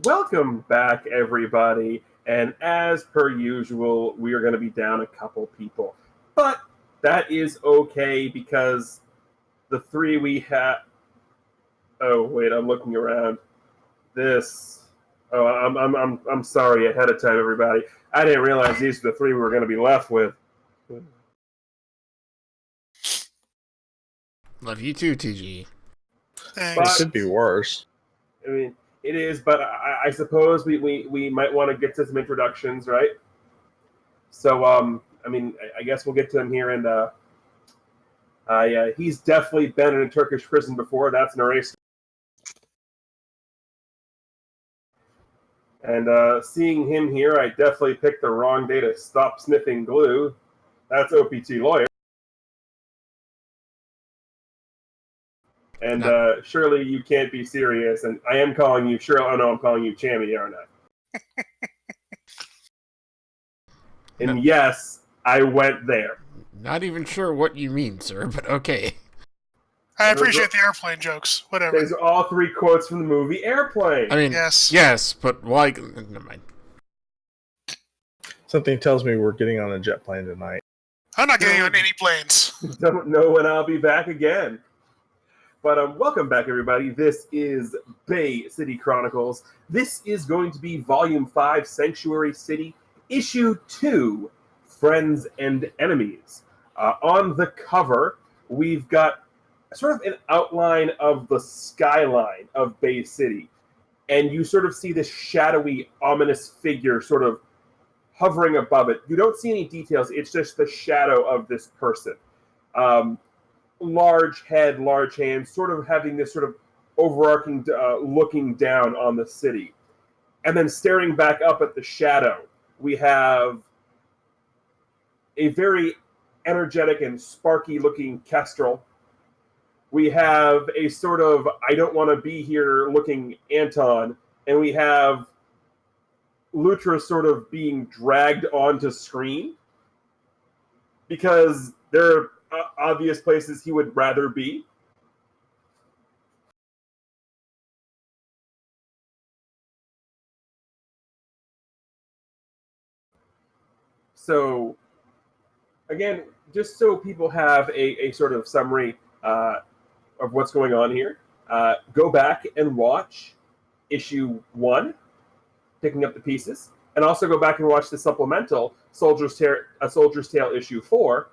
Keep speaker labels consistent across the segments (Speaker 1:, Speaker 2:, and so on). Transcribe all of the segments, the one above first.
Speaker 1: Welcome back, everybody. And as per usual, we are going to be down a couple people. But that is okay because the three we have. Oh, wait, I'm looking around. This. Oh, I'm sorry ahead of time, everybody. I didn't realize these are the three we were going to be left with.
Speaker 2: Love you too, TG.
Speaker 3: Thanks.
Speaker 4: It could be worse.
Speaker 1: I mean, it is, but I suppose we might want to get to some introductions, right? So, I guess we'll get to him here, and he's definitely been in a Turkish prison before. That's an erase. And seeing him here, I definitely picked the wrong day to stop sniffing glue. That's OPT lawyer. And surely you can't be serious. And I am calling you Shirley. Oh no, I'm calling you Chammy, aren't I? And yes, I went there.
Speaker 2: Not even sure what you mean, sir, but okay.
Speaker 3: I appreciate the airplane jokes. Whatever.
Speaker 1: These are all three quotes from the movie Airplane.
Speaker 2: I mean, yes, but why? Never mind.
Speaker 4: Something tells me we're getting on a jet plane tonight.
Speaker 3: I'm not getting on any planes.
Speaker 1: Don't know when I'll be back again. But welcome back, everybody. This is Bay City Chronicles. This is going to be Volume 5, Sanctuary City, Issue 2, Friends and Enemies. On the cover, we've got sort of an outline of the skyline of Bay City. And you sort of see this shadowy, ominous figure sort of hovering above it. You don't see any details. It's just the shadow of this person. Large head, large hands, sort of having this sort of overarching looking down on the city. And then staring back up at the shadow, we have a very energetic and sparky looking Kestrel. We have a sort of I don't want to be here looking Anton, and we have Lutra sort of being dragged onto screen because there are obvious places he would rather be. So, again, just so people have a sort of summary of what's going on here, go back and watch issue 1, Picking Up the Pieces, and also go back and watch the supplemental, A Soldier's Tale issue 4.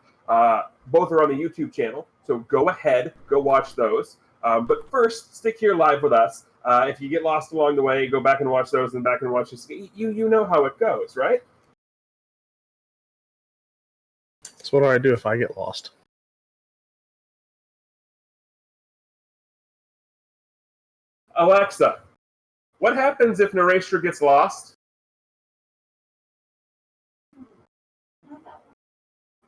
Speaker 1: Both are on the YouTube channel, so go ahead, go watch those. But first, stick here live with us. If you get lost along the way, go back and watch those, and back and watch this. You know how it goes, right?
Speaker 4: So what do I do if I get lost?
Speaker 1: Alexa, what happens if Narastra gets lost?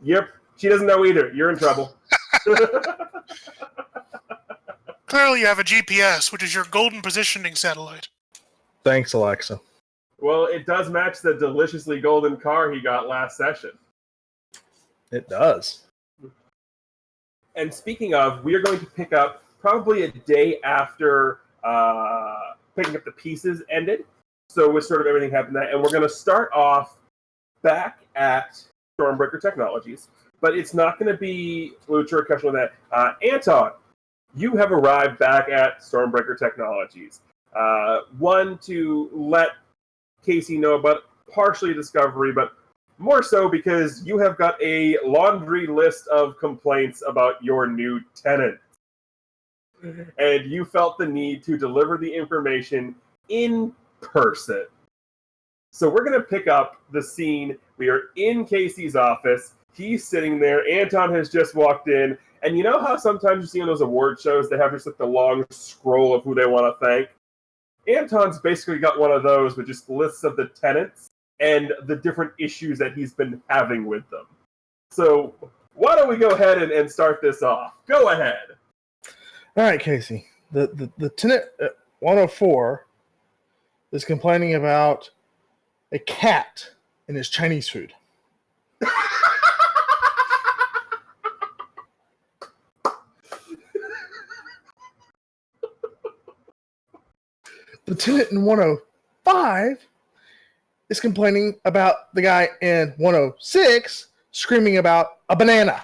Speaker 1: Yep, she doesn't know either. You're in trouble.
Speaker 3: Clearly you have a GPS, which is your golden positioning satellite.
Speaker 4: Thanks, Alexa.
Speaker 1: Well, it does match the deliciously golden car he got last session.
Speaker 4: It does.
Speaker 1: And speaking of, we are going to pick up probably a day after Picking Up the Pieces ended. So with sort of everything happened that, and we're going to start off back at Stormbreaker Technologies. But it's not going to be Lutra, Kestrel, and that. Anton, you have arrived back at Stormbreaker Technologies. One, to let Casey know about partially Discovery, but more so because you have got a laundry list of complaints about your new tenant. And you felt the need to deliver the information in person. So we're going to pick up the scene. We are in Casey's office. He's sitting there. Anton has just walked in. And you know how sometimes you see on those award shows, they have just like the long scroll of who they want to thank? Anton's basically got one of those with just lists of the tenants and the different issues that he's been having with them. So why don't we go ahead and start this off? Go ahead.
Speaker 4: All right, Casey. The tenant 104 is complaining about a cat in his Chinese food. The tenant in 105 is complaining about the guy in 106 screaming about a banana.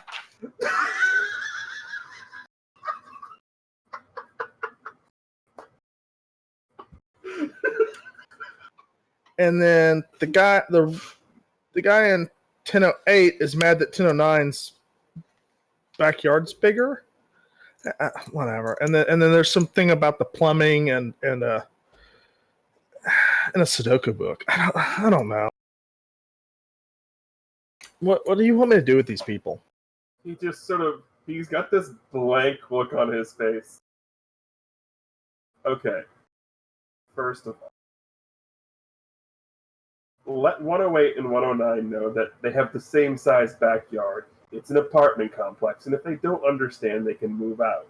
Speaker 4: And then the guy in 1008 is mad that 1009's backyard's bigger. Whatever. And then there's something about the plumbing and a Sudoku book. I don't know. What do you want me to do with these people?
Speaker 1: He just he's got this blank look on his face. Okay. First of all, let 108 and 109 know that they have the same size backyard. It's an apartment complex, and if they don't understand, they can move out.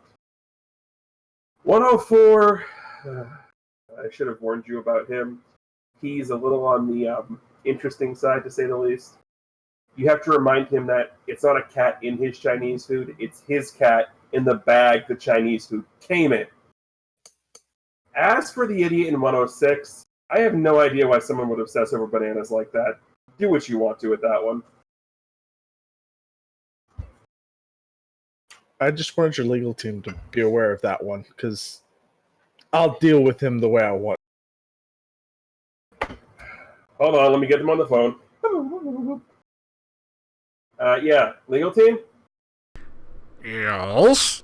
Speaker 1: 104, I should have warned you about him. He's a little on the interesting side, to say the least. You have to remind him that it's not a cat in his Chinese food, it's his cat in the bag the Chinese food came in. As for the idiot in 106, I have no idea why someone would obsess over bananas like that. Do what you want to with that one.
Speaker 4: I just wanted your legal team to be aware of that one, because I'll deal with him the way I want.
Speaker 1: Hold on, let me get them on the phone. Yeah, legal team?
Speaker 2: Yes?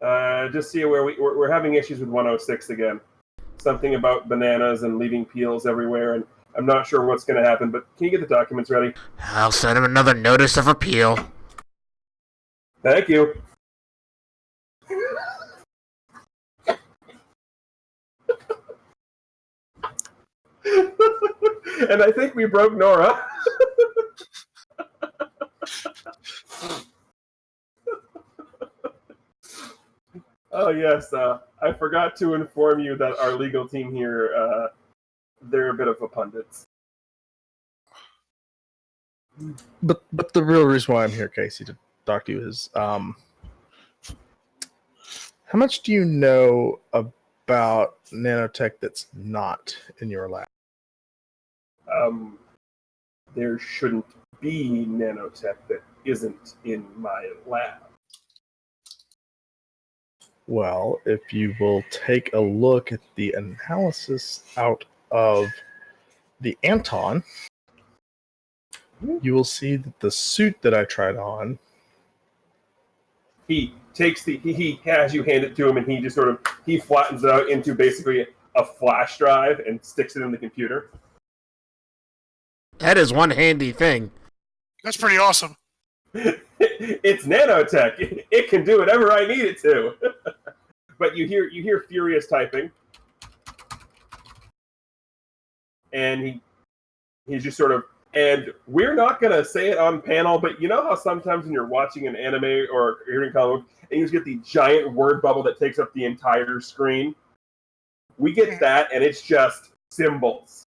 Speaker 1: Just see where we're having issues with 106 again. Something about bananas and leaving peels everywhere, and I'm not sure what's going to happen, but can you get the documents ready?
Speaker 2: I'll send him another notice of appeal.
Speaker 1: Thank you. And I think we broke Nora. Oh, yes. I forgot to inform you that our legal team here, they're a bit of a pundits.
Speaker 4: But the real reason why I'm here, Casey, to talk to you is, how much do you know about nanotech that's not in your lab?
Speaker 1: There shouldn't be nanotech that isn't in my lab.
Speaker 4: Well, if you will take a look at the analysis out of the Anton, you will see that the suit that I tried on.
Speaker 1: He takes he has you hand it to him, and he just he flattens it out into basically a flash drive and sticks it in the computer.
Speaker 2: That is one handy thing.
Speaker 3: That's pretty awesome.
Speaker 1: It's nanotech. It can do whatever I need it to. But you hear furious typing, and he's just and we're not gonna say it on panel, but you know how sometimes when you're watching an anime or hearing comic book, and you just get the giant word bubble that takes up the entire screen? We get that, and it's just symbols.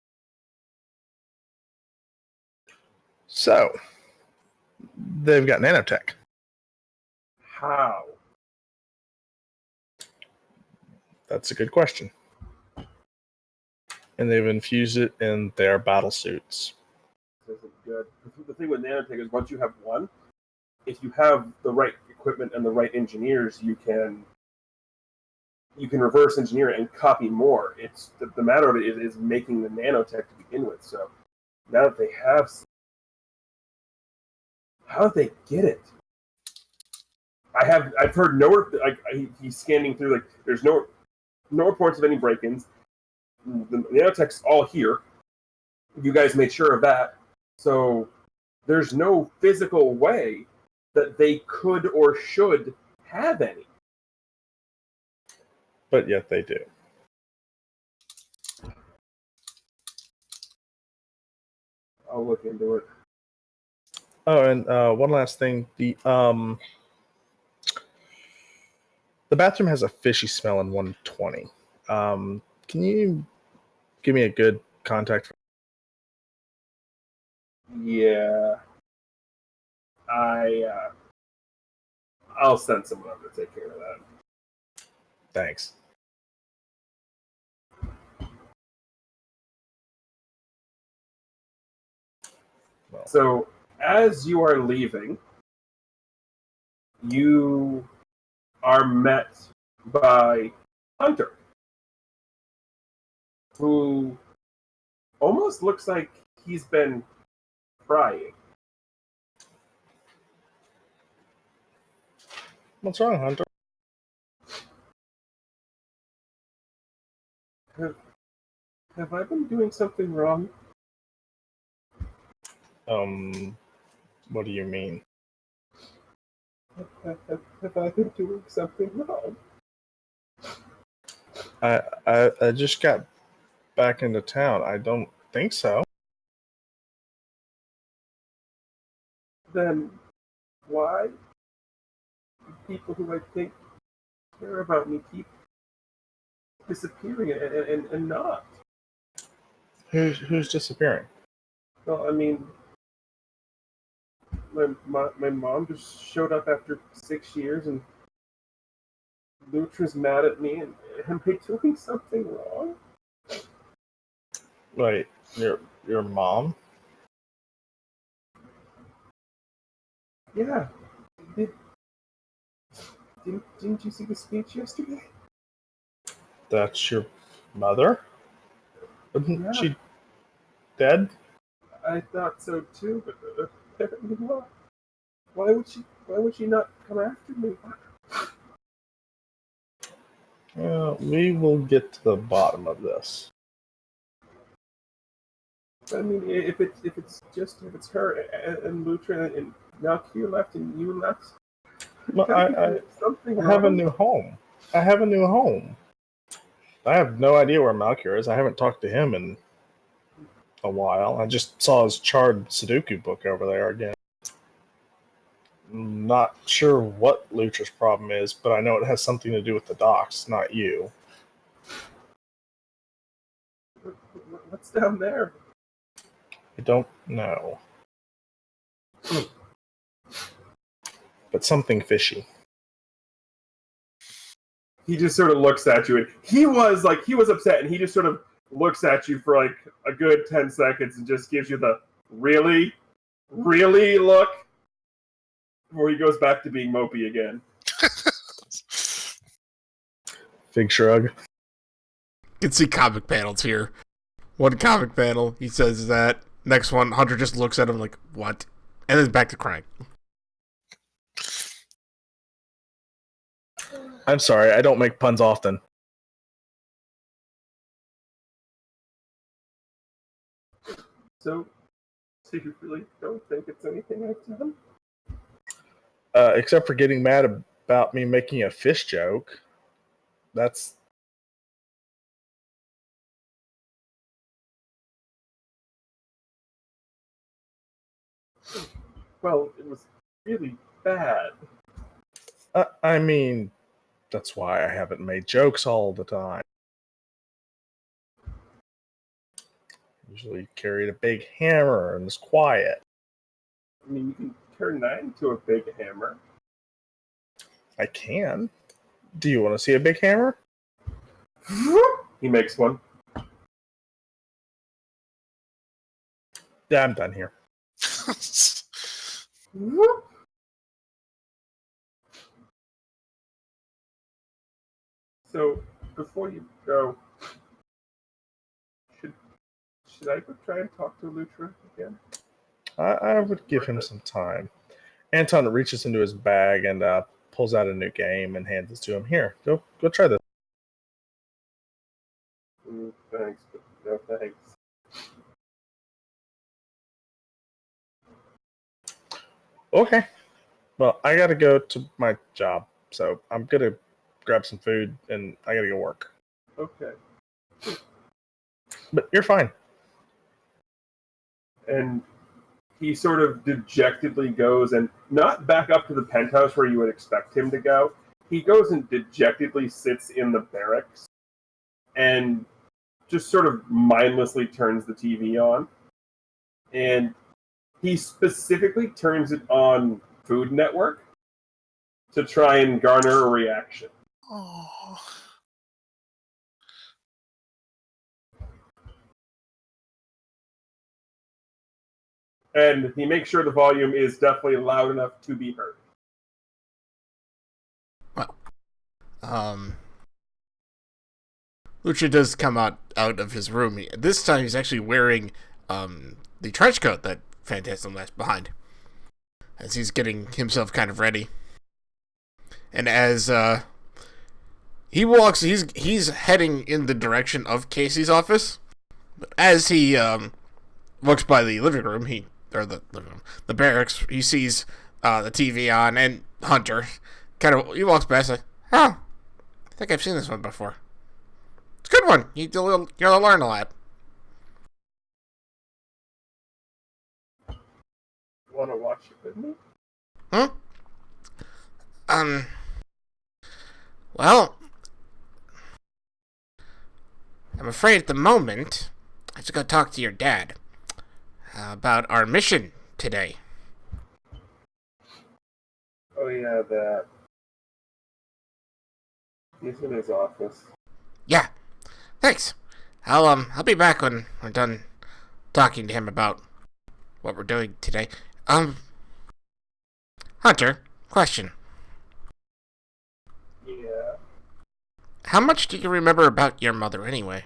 Speaker 4: So, they've got nanotech.
Speaker 1: How?
Speaker 4: That's a good question. And they've infused it in their battle suits.
Speaker 1: This isn't good. The thing with nanotech is once you have one, if you have the right equipment and the right engineers, you can reverse engineer it and copy more. It's the matter of it is making the nanotech to begin with. So now that they have, how did they get it? I've heard no, he's scanning through, there's no reports of any break-ins. The nanotech's all here. You guys made sure of that. So there's no physical way that they could or should have any.
Speaker 4: But yet they do.
Speaker 1: I'll look into it.
Speaker 4: Oh, and one last thing. The bathroom has a fishy smell in 120. Can you give me a good contact?
Speaker 1: Yeah. I'll send someone over to take care of that.
Speaker 4: Thanks. Well,
Speaker 1: So, as you are leaving, you are met by Hunter, who almost looks like he's been crying.
Speaker 4: what's wrong, Hunter?
Speaker 1: Have I been doing something wrong?
Speaker 4: What do you mean?
Speaker 1: Have I been doing something wrong?
Speaker 4: I just got back into town. I don't think so.
Speaker 1: Then why do people who I think care about me keep disappearing and not?
Speaker 4: Who's disappearing?
Speaker 1: Well, I mean, my mom just showed up after 6 years, and Lutra's mad at me, and am I doing something wrong?
Speaker 4: Wait, your mom?
Speaker 1: Yeah. Did, didn't you see the speech yesterday?
Speaker 4: That's your mother? Isn't
Speaker 1: Yeah.
Speaker 4: she dead?
Speaker 1: I thought so too, but apparently not. Why would she not come after me?
Speaker 4: We will get to the bottom of this.
Speaker 1: I mean, if it's her and Lutra and now Q left and you left,
Speaker 4: Well, I
Speaker 1: something
Speaker 4: have a
Speaker 1: wrong.
Speaker 4: new home. I have a new home. I have no idea where Malcure is. I haven't talked to him in a while. I just saw his charred Sudoku book over there again. Not sure what Lutra's problem is, but I know it has something to do with the docks, not you.
Speaker 1: What's down there?
Speaker 4: I don't know. But something fishy.
Speaker 1: He just sort of looks at you, and he was upset, and he just sort of looks at you for like a good 10 seconds and just gives you the really look before he goes back to being mopey again.
Speaker 4: Big shrug.
Speaker 2: You can see comic panels here. One comic panel, he says that. Next one, Hunter just looks at him like, what? And then back to crying.
Speaker 4: I'm sorry, I don't make puns often.
Speaker 1: So you really don't think it's anything I've done?
Speaker 4: Except for getting mad about me making a fish joke. That's...
Speaker 1: Well, it was really bad.
Speaker 4: I mean, that's why I haven't made jokes all the time. Usually carried a big hammer and was quiet.
Speaker 1: I mean, you can turn that into a big hammer.
Speaker 4: I can. Do you want to see a big hammer?
Speaker 1: He makes one.
Speaker 4: Yeah, I'm done here.
Speaker 1: So, before you go, should I go try and talk to Lutra again?
Speaker 4: I would give him some time. Anton reaches into his bag and pulls out a new game and hands it to him. Here, go try this.
Speaker 1: Thanks, but no thanks.
Speaker 4: Okay. Well, I gotta go to my job, so I'm gonna grab some food and I gotta go work.
Speaker 1: Okay.
Speaker 4: But you're fine.
Speaker 1: And he sort of dejectedly goes, and not back up to the penthouse where you would expect him to go. He goes and dejectedly sits in the barracks and just sort of mindlessly turns the TV on. And he specifically turns it on Food Network to try and garner a reaction.
Speaker 3: Oh.
Speaker 1: And he makes sure the volume is definitely loud enough to be heard.
Speaker 2: Well, Lutra does come out of his room. This time he's actually wearing the trench coat that Phantasm left behind, as he's getting himself kind of ready. And as he walks, he's heading in the direction of Casey's office. But as he walks by the living room, the barracks, he sees the TV on, and Hunter he walks past like, oh, I think I've seen this one before. It's a good one. You'll learn a lot.
Speaker 1: Want to watch it with me?
Speaker 2: Well, I'm afraid at the moment I have to go talk to your dad about our mission today.
Speaker 1: Oh yeah, that. He's in his office.
Speaker 2: Yeah, thanks. I'll be back when we're done talking to him about what we're doing today. Hunter, question.
Speaker 1: Yeah.
Speaker 2: How much do you remember about your mother anyway?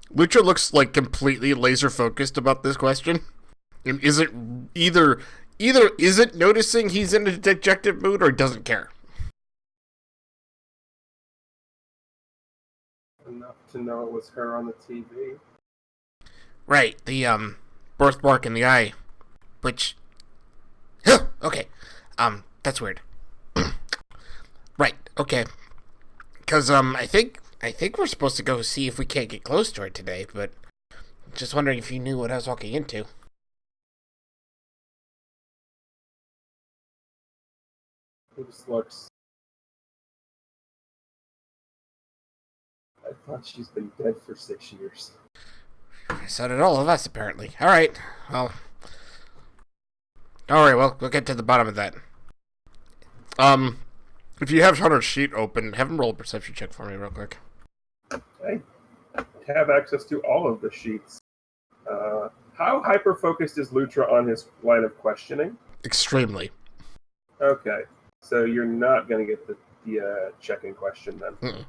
Speaker 2: Lutra looks like completely laser focused about this question. And isn't either isn't noticing he's in a dejected mood or doesn't care.
Speaker 1: Enough to know it was her on the TV.
Speaker 2: Right, the birthmark in the eye. Which okay. That's weird. Right, okay. Cause I think we're supposed to go see if we can't get close to her today, but just wondering if you knew what I was walking into.
Speaker 1: This looks. I thought she's been dead for 6 years.
Speaker 2: So did all of us, apparently. Alright, well. Alright, well, we'll get to the bottom of that. If you have Hunter's sheet open, have him roll a perception check for me real quick.
Speaker 1: I have access to all of the sheets. How hyper-focused is Lutra on his line of questioning?
Speaker 2: Extremely.
Speaker 1: Okay, so you're not going to get the check-in question then.
Speaker 2: Mm-mm.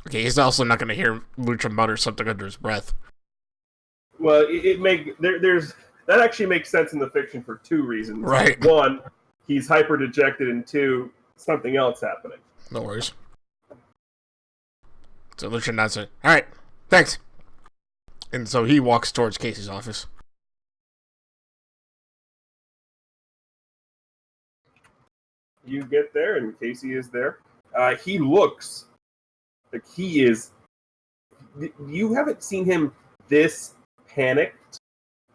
Speaker 2: Okay, he's also not going to hear Lutra mutter something under his breath.
Speaker 1: Well, that actually makes sense in the fiction for two reasons.
Speaker 2: Right.
Speaker 1: One, he's hyper-dejected, and two, something else happening.
Speaker 2: No worries. So Lutra nods it. Alright, thanks. And so he walks towards Casey's office.
Speaker 1: You get there, and Casey is there. He looks like he is... You haven't seen him this panicked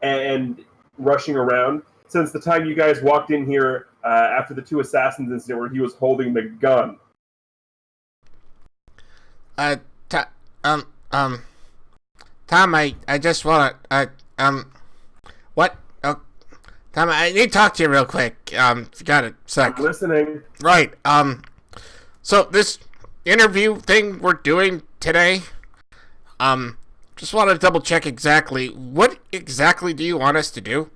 Speaker 1: and rushing around since the time you guys walked in here after the two assassins incident where he was holding the gun.
Speaker 2: Tom, I just want to, what? Oh, Tom, I need to talk to you real quick. If you got a sec.
Speaker 1: I'm listening.
Speaker 2: Right, so this interview thing we're doing today, just want to double check exactly, what exactly do you want us to do?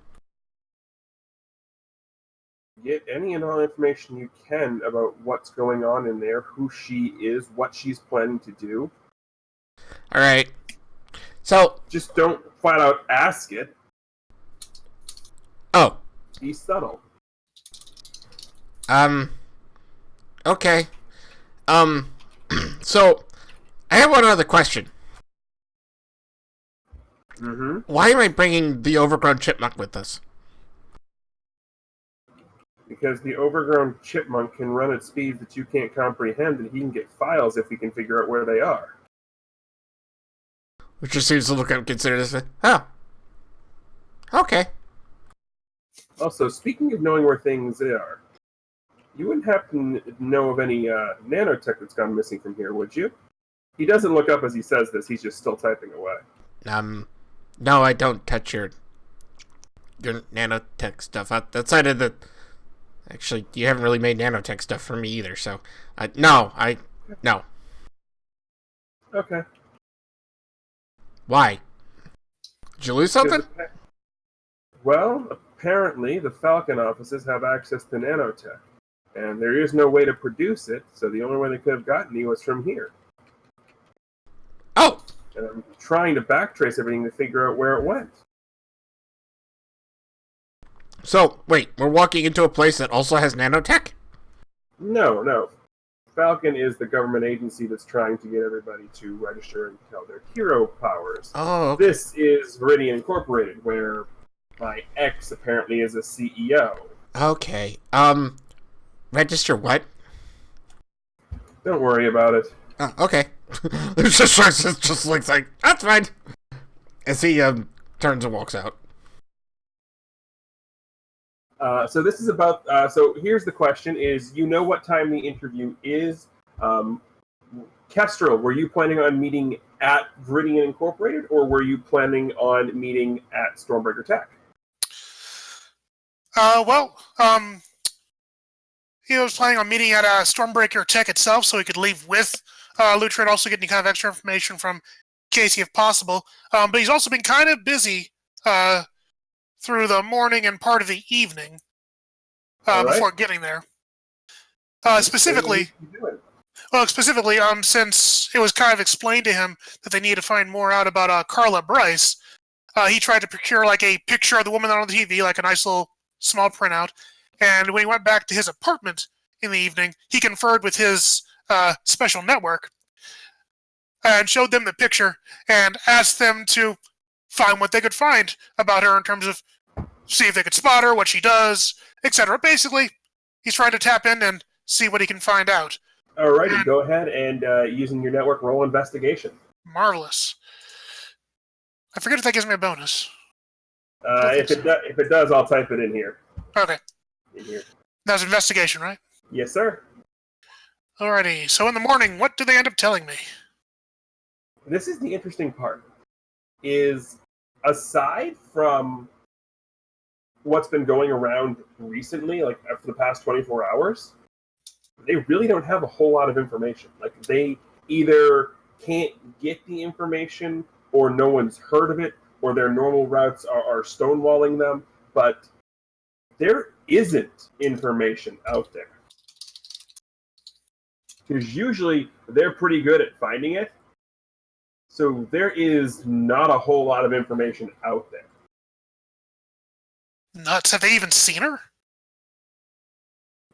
Speaker 1: Get any and all information you can about what's going on in there, who she is, what she's planning to do.
Speaker 2: Alright. So...
Speaker 1: Just don't flat out ask it.
Speaker 2: Oh.
Speaker 1: Be subtle.
Speaker 2: Okay. So, I have one other question.
Speaker 1: Mm-hmm.
Speaker 2: Why am I bringing the overgrown chipmunk with us?
Speaker 1: Because the overgrown chipmunk can run at speeds that you can't comprehend, and he can get files if we can figure out where they are.
Speaker 2: Which just seems to look at consider this. Oh. Okay.
Speaker 1: Also, speaking of knowing where things are, you wouldn't happen to know of any nanotech that's gone missing from here, would you? He doesn't look up as he says this, he's just still typing away.
Speaker 2: No, I don't touch your nanotech stuff. Outside of the... Actually, you haven't really made nanotech stuff for me either, so... No.
Speaker 1: Okay.
Speaker 2: Why? Did you lose something?
Speaker 1: Well, apparently the Falcon offices have access to nanotech, and there is no way to produce it, so the only way they could have gotten me was from here.
Speaker 2: Oh!
Speaker 1: And I'm trying to backtrace everything to figure out where it went.
Speaker 2: So, wait, we're walking into a place that also has nanotech?
Speaker 1: No. Falcon is the government agency that's trying to get everybody to register and tell their hero powers.
Speaker 2: Oh, okay.
Speaker 1: This is Viridian Incorporated, where my ex apparently is a CEO.
Speaker 2: Okay. Register what?
Speaker 1: Don't worry about it.
Speaker 2: Oh, okay. It's just looks like, that's fine. As he, turns and walks out.
Speaker 1: So this is about. So here's the question: Is you know what time the interview is? Kestrel, were you planning on meeting at Viridian Incorporated, or were you planning on meeting at Stormbreaker Tech?
Speaker 3: He was planning on meeting at Stormbreaker Tech itself, so he could leave with Lutra and also get any kind of extra information from Casey if possible. But he's also been kind of busy through the morning and part of the evening before getting there. Specifically, since it was kind of explained to him that they need to find more out about Carla Bryce, he tried to procure like a picture of the woman on the TV, like a nice little small printout. And when he went back to his apartment in the evening, he conferred with his special network and showed them the picture and asked them to find what they could find about her in terms of see if they could spot her, what she does, etc. Basically, he's trying to tap in and see what he can find out.
Speaker 1: Alrighty, go ahead and using your network, roll investigation.
Speaker 3: Marvelous. I forget if that gives me a bonus.
Speaker 1: If it does, I'll type it in here.
Speaker 3: Okay.
Speaker 1: In here.
Speaker 3: That's investigation, right?
Speaker 1: Yes, sir.
Speaker 3: Alrighty. So in the morning, what do they end up telling me?
Speaker 1: This is the interesting part. Is aside from what's been going around recently, like for the past 24 hours, they really don't have a whole lot of information. Like they either can't get the information, or no one's heard of it, or their normal routes are stonewalling them. But there isn't information out there. Because usually they're pretty good at finding it. So there is not a whole lot of information out there.
Speaker 3: Nuts. Have they even seen her?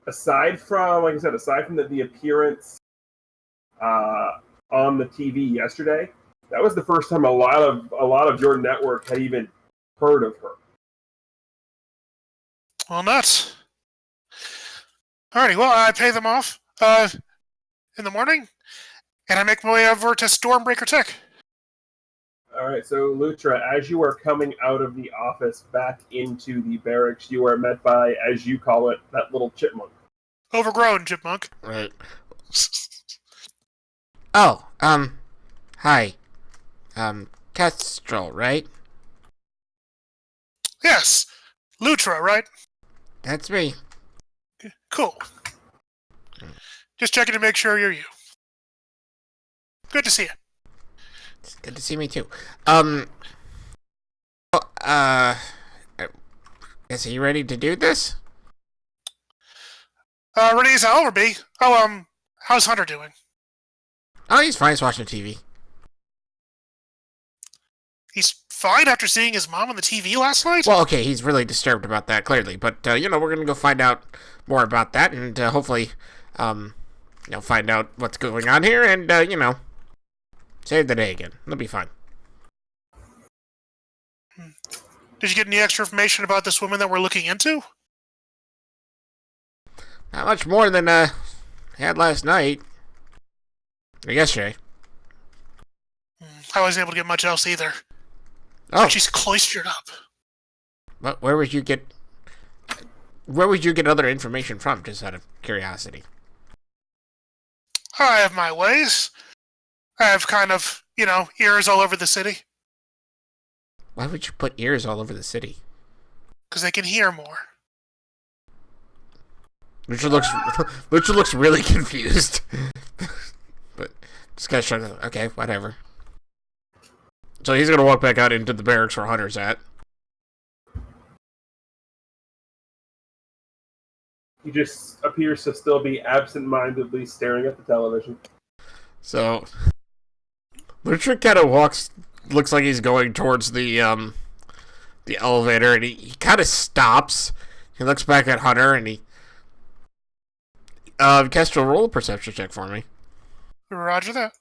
Speaker 1: Aside from, like I said, the appearance on the TV yesterday, that was the first time a lot of your network had even heard of her.
Speaker 3: Well, nuts. Alrighty, well, I pay them off in the morning, and I make my way over to Stormbreaker Tech.
Speaker 1: Alright, so Lutra, as you are coming out of the office back into the barracks, you are met by, as you call it, that little chipmunk.
Speaker 3: Overgrown chipmunk.
Speaker 2: Right. Oh, hi. Kestrel, right?
Speaker 3: Yes. Lutra, right?
Speaker 2: That's me.
Speaker 3: Cool. Just checking to make sure you're you. Good to see you.
Speaker 2: It's good to see me too. Is he ready to do this?
Speaker 3: Ready as I'll ever be. Oh, how's Hunter doing?
Speaker 2: Oh, he's fine. He's watching TV.
Speaker 3: He's fine after seeing his mom on the TV last night?
Speaker 2: Well, okay, he's really disturbed about that, clearly. But, we're going to go find out more about that and hopefully, find out what's going on here and, save the day again. It'll be fine.
Speaker 3: Did you get any extra information about this woman that we're looking into?
Speaker 2: Not much more than, I had last night. Or yesterday.
Speaker 3: I wasn't able to get much else either.
Speaker 2: Oh.
Speaker 3: She's cloistered up.
Speaker 2: Where would you get other information from, just out of curiosity?
Speaker 3: I have my ways. I have kind of, ears all over the city.
Speaker 2: Why would you put ears all over the city?
Speaker 3: Because they can hear more.
Speaker 2: Lucha looks really confused. But just gotta show them. Okay, whatever. So he's gonna walk back out into the barracks where Hunter's at.
Speaker 1: He just appears to still be absent-mindedly staring at the television.
Speaker 2: So Lutra kind of looks like he's going towards the elevator, and he kind of stops. He looks back at Hunter, and he Kestrel, roll a perception check for me.
Speaker 3: Roger that.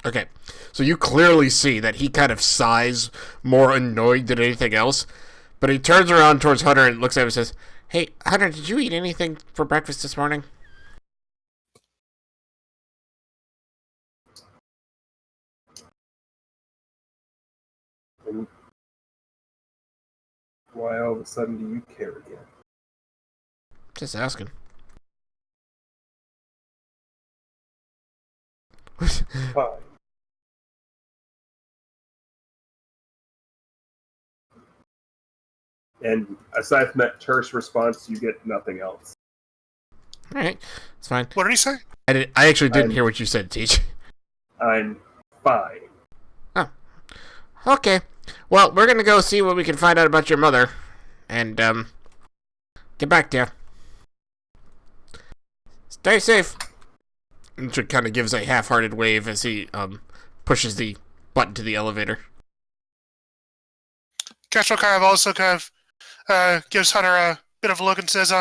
Speaker 2: Okay, so you clearly see that he kind of sighs, more annoyed than anything else, but he turns around towards Hunter and looks at him and says, "Hey, Hunter, did you eat anything for breakfast this morning?"
Speaker 1: And why all of a sudden do you care again?
Speaker 2: Just asking.
Speaker 1: Fine. And aside from that terse response, you get nothing else.
Speaker 2: Alright, it's fine.
Speaker 3: What did he say?
Speaker 2: I actually didn't hear what you said, Teach.
Speaker 1: I'm fine.
Speaker 2: Oh. Okay. Well, we're gonna go see what we can find out about your mother. And, get back to you. Stay safe. Lutra kind of gives a half-hearted wave as he, pushes the button to the elevator.
Speaker 3: Kestrel also gives Hunter a bit of a look and says,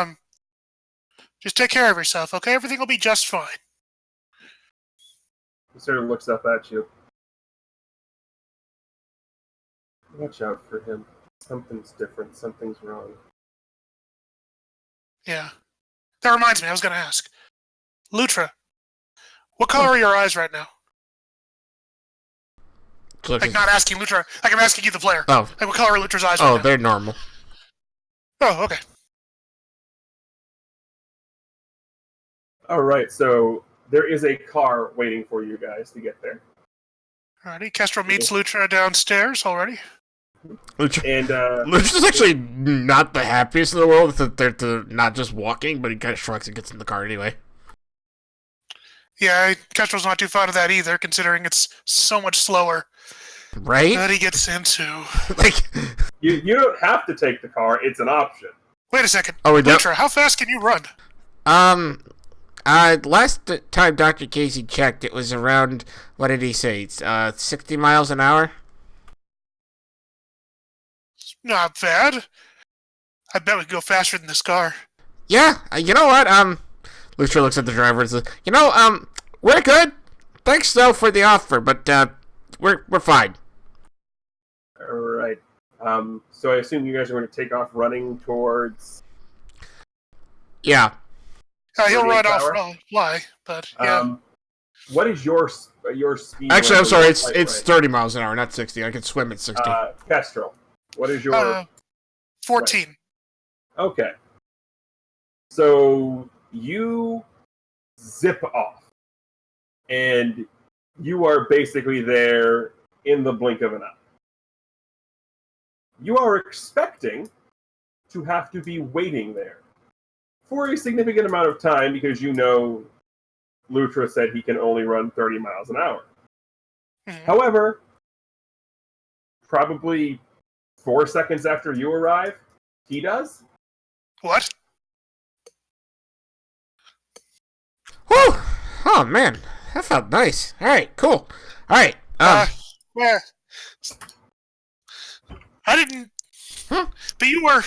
Speaker 3: just take care of yourself, okay? Everything will be just fine.
Speaker 1: He sort of looks up at you. Watch out for him. Something's different. Something's wrong.
Speaker 3: Yeah. That reminds me, I was going to ask. Lutra, what color are your eyes right now? Like, not asking Lutra. Like, I'm asking you, the player.
Speaker 2: Oh.
Speaker 3: Like, what color are Lutra's eyes right now?
Speaker 2: Oh, they're normal.
Speaker 3: Oh, okay.
Speaker 1: Alright, so there is a car waiting for you guys to get there.
Speaker 3: Alrighty, Kestrel meets Lutra downstairs already.
Speaker 2: Lutra's actually not the happiest in the world that they're not just walking, but he kind of shrugs and gets in the car anyway.
Speaker 3: Yeah, Kestrel's not too fond of that either, considering it's so much slower.
Speaker 2: Right?
Speaker 3: That he gets into.
Speaker 2: Like,
Speaker 1: you don't have to take the car, it's an option.
Speaker 3: Wait a second.
Speaker 2: Oh,
Speaker 3: Lutra, how fast can you run?
Speaker 2: Last time Dr. Casey checked, it was around, what did he say? 60 miles an hour?
Speaker 3: Not bad. I bet we can go faster than this car.
Speaker 2: Yeah, you know what? Lutra looks at the driver and says, we're good. Thanks, though, for the offer, but, we're fine.
Speaker 1: Alright. So I assume you guys are going to take off running towards...
Speaker 2: Yeah.
Speaker 3: He'll run off fly, but, yeah.
Speaker 1: What is your speed?
Speaker 2: Actually, I'm sorry, it's 30 miles an hour, not 60. I can swim at 60.
Speaker 1: Kestrel, what is your...
Speaker 3: 14.
Speaker 1: Right. Okay. So you zip off, and you are basically there in the blink of an eye. You are expecting to have to be waiting there for a significant amount of time because you know Lutra said he can only run 30 miles an hour.
Speaker 3: Mm-hmm.
Speaker 1: However, probably 4 seconds after you arrive, he does.
Speaker 3: What?
Speaker 2: Whew! Oh, man. That felt nice. Alright, cool. Alright,
Speaker 3: yeah. I didn't...
Speaker 2: Huh?
Speaker 3: But you were...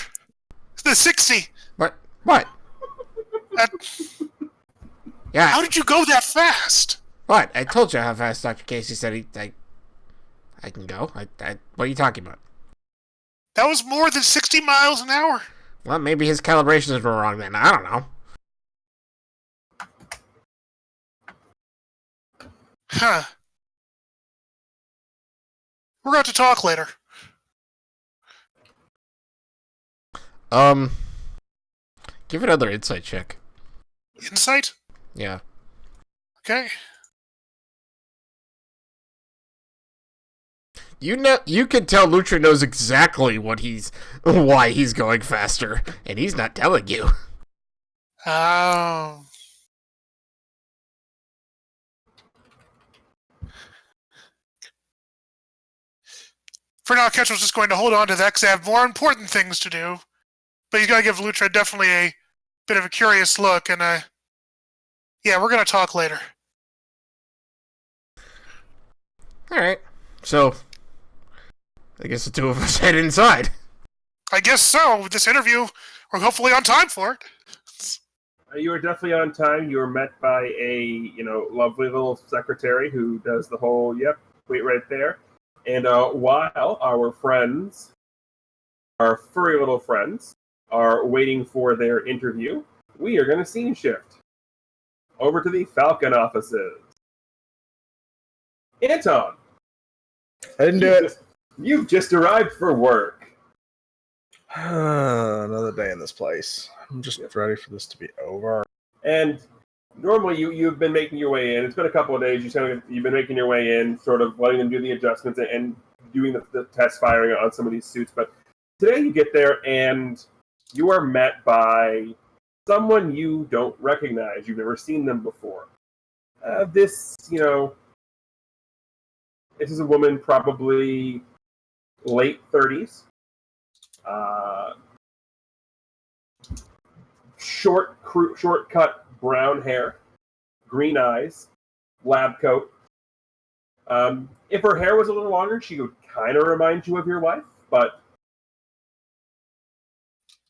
Speaker 3: The 60!
Speaker 2: What? Yeah.
Speaker 3: How did you go that fast?
Speaker 2: What? I told you how fast Dr. Casey said I can go. What are you talking about?
Speaker 3: That was more than 60 miles an hour.
Speaker 2: Well, maybe his calibrations were wrong then. I don't know.
Speaker 3: Huh. We're going to talk later.
Speaker 2: Give another insight check.
Speaker 3: Insight?
Speaker 2: Yeah.
Speaker 3: Okay.
Speaker 2: You can tell Lutra knows exactly why he's going faster, and he's not telling you.
Speaker 3: Oh. For now, Ketchell's just going to hold on to that because they have more important things to do. But he's got to give Lutra definitely a bit of a curious look, and yeah, we're going to talk later.
Speaker 2: All right. So, I guess the two of us head inside.
Speaker 3: I guess so. With this interview, we're hopefully on time for it.
Speaker 1: You are definitely on time. You are met by a lovely little secretary who does the whole wait right there. And while our friends, our furry little friends, are waiting for their interview, we are going to scene shift over to the Falcon offices. Anton,
Speaker 4: I didn't do it.
Speaker 1: You've just arrived for work.
Speaker 4: Another day in this place. I'm just ready for this to be over.
Speaker 1: And normally you've been making your way in. It's been a couple of days. You've been making your way in, sort of letting them do the adjustments and doing the test firing on some of these suits. But today you get there and you are met by someone you don't recognize. You've never seen them before. This is a woman, probably late 30s. Short-cut brown hair, green eyes, lab coat. If her hair was a little longer, she would kind of remind you of your wife, but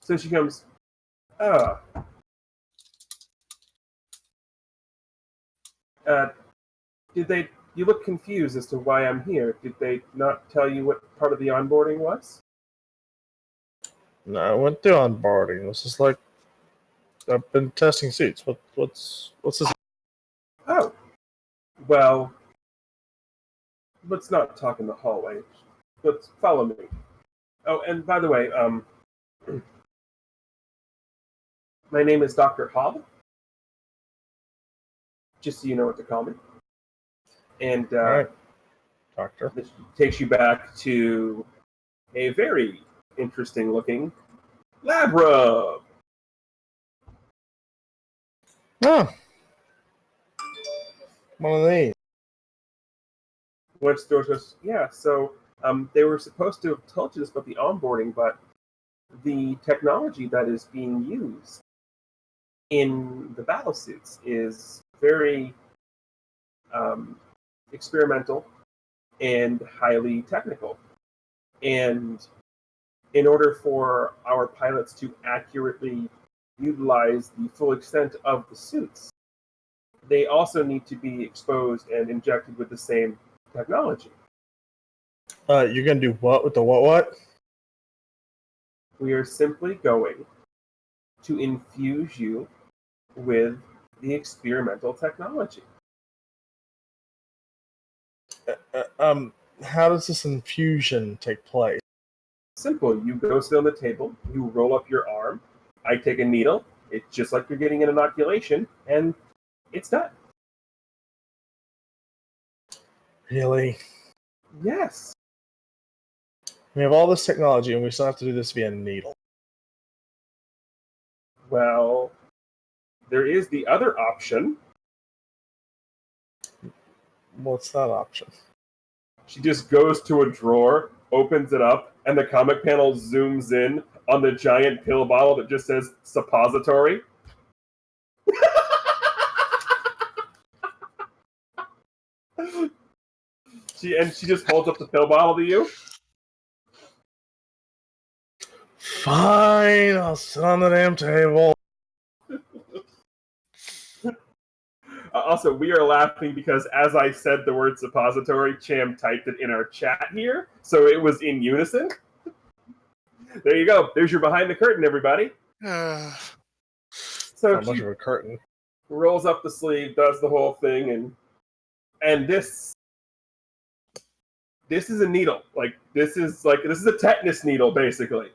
Speaker 1: so she comes, you look confused as to why I'm here. Did they not tell you what part of the onboarding was?
Speaker 4: No, I went through onboarding. This is like I've been testing seats. What's this?
Speaker 1: Oh, well, let's not talk in the hallway. Let's follow me. Oh, and by the way, my name is Dr. Hobb. Just so you know what to call me. And
Speaker 4: All right, doctor.
Speaker 1: this takes you back to a very interesting-looking lab rub.
Speaker 4: Oh, one of these.
Speaker 1: Once Doris goes, yeah, so they were supposed to have told you this about the onboarding, but the technology that is being used in the battle suits is very experimental and highly technical. And in order for our pilots to accurately utilize the full extent of the suits, they also need to be exposed and injected with the same technology.
Speaker 4: You're gonna do what with the what?
Speaker 1: We are simply going to infuse you with the experimental technology.
Speaker 4: How does this infusion take place?
Speaker 1: Simple. You go sit on the table, you roll up your arm, I take a needle, it's just like you're getting an inoculation, and it's done.
Speaker 4: Really?
Speaker 1: Yes.
Speaker 4: We have all this technology, and we still have to do this via needle.
Speaker 1: Well, there is the other option.
Speaker 4: What's that option?
Speaker 1: She just goes to a drawer, opens it up, and the comic panel zooms in on the giant pill bottle that just says suppository. She just holds up the pill bottle to you.
Speaker 4: Fine, I'll sit on the damn table.
Speaker 1: Also, we are laughing because as I said the word suppository, Cham typed it in our chat here, so it was in unison. There you go. There's your behind the curtain, everybody. So
Speaker 4: Not much of a curtain.
Speaker 1: rolls up the sleeve, does the whole thing, and this is a needle. This is a tetanus needle, basically.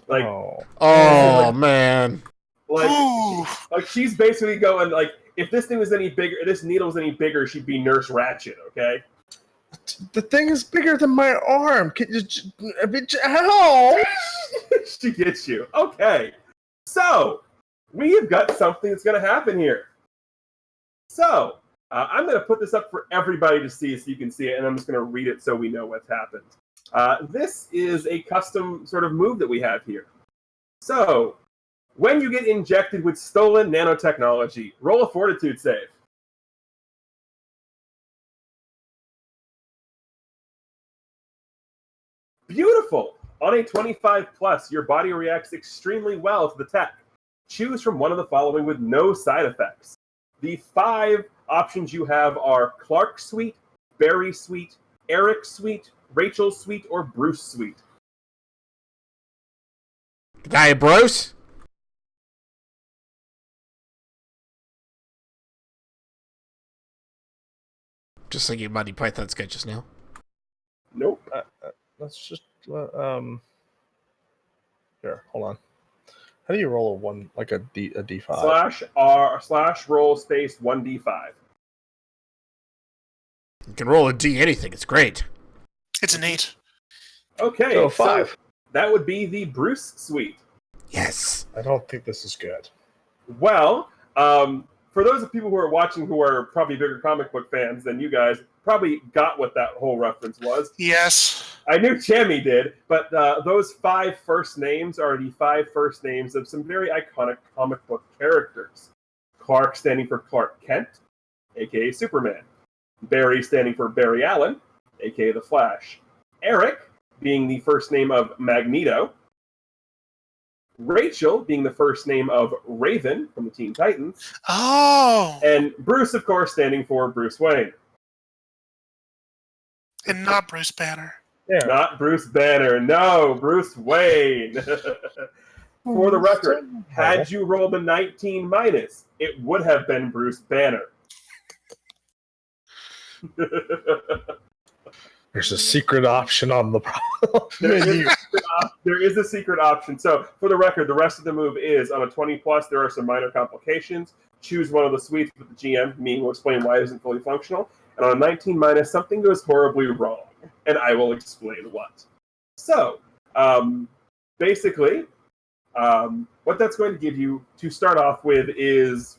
Speaker 2: Man.
Speaker 1: Like she's basically going like, if this thing was any bigger, this needle was any bigger, she'd be Nurse Ratched, okay?
Speaker 4: The thing is bigger than my arm. How?
Speaker 1: She gets you. Okay. So, we have got something that's going to happen here. So, I'm going to put this up for everybody to see so you can see it, and I'm just going to read it so we know what's happened. This is a custom sort of move that we have here. So, when you get injected with stolen nanotechnology, roll a fortitude save. Beautiful! On a 25 plus, your body reacts extremely well to the tech. Choose from one of the following with no side effects. The 5 options you have are Clark Sweet, Barry Sweet, Eric Sweet, Rachel Sweet, or Bruce Sweet.
Speaker 2: Guy Bruce? Just like your Monty Python sketch just now.
Speaker 1: Nope.
Speaker 4: Let's just here. Hold on. How do you roll a D5?
Speaker 1: / roll space 1d5.
Speaker 2: You can roll a D anything. It's great.
Speaker 3: It's an 8.
Speaker 1: Okay,
Speaker 4: So 5.
Speaker 1: So that would be the Bruce Suite.
Speaker 2: Yes.
Speaker 4: I don't think this is good.
Speaker 1: Well, for those of people who are watching who are probably bigger comic book fans than you guys, probably got what that whole reference was.
Speaker 3: Yes.
Speaker 1: I knew Chammy did, but those 5 first names are the 5 first names of some very iconic comic book characters. Clark standing for Clark Kent, a.k.a. Superman. Barry standing for Barry Allen, a.k.a. The Flash. Eric being the first name of Magneto. Rachel being the first name of Raven from the Teen Titans.
Speaker 3: Oh!
Speaker 1: And Bruce, of course, standing for Bruce Wayne.
Speaker 3: And not Bruce Banner.
Speaker 4: Yeah.
Speaker 1: Not Bruce Banner. No, Bruce Wayne. For the record, had you rolled a 19 minus, it would have been Bruce Banner.
Speaker 4: There's a secret option on the menu.
Speaker 1: There is a secret option. So, for the record, the rest of the move is on a 20 plus, there are some minor complications. Choose one of the suites with the GM. Me will explain why it isn't fully functional. And on a 19 minus, something goes horribly wrong. And I will explain what. So, basically, what that's going to give you to start off with is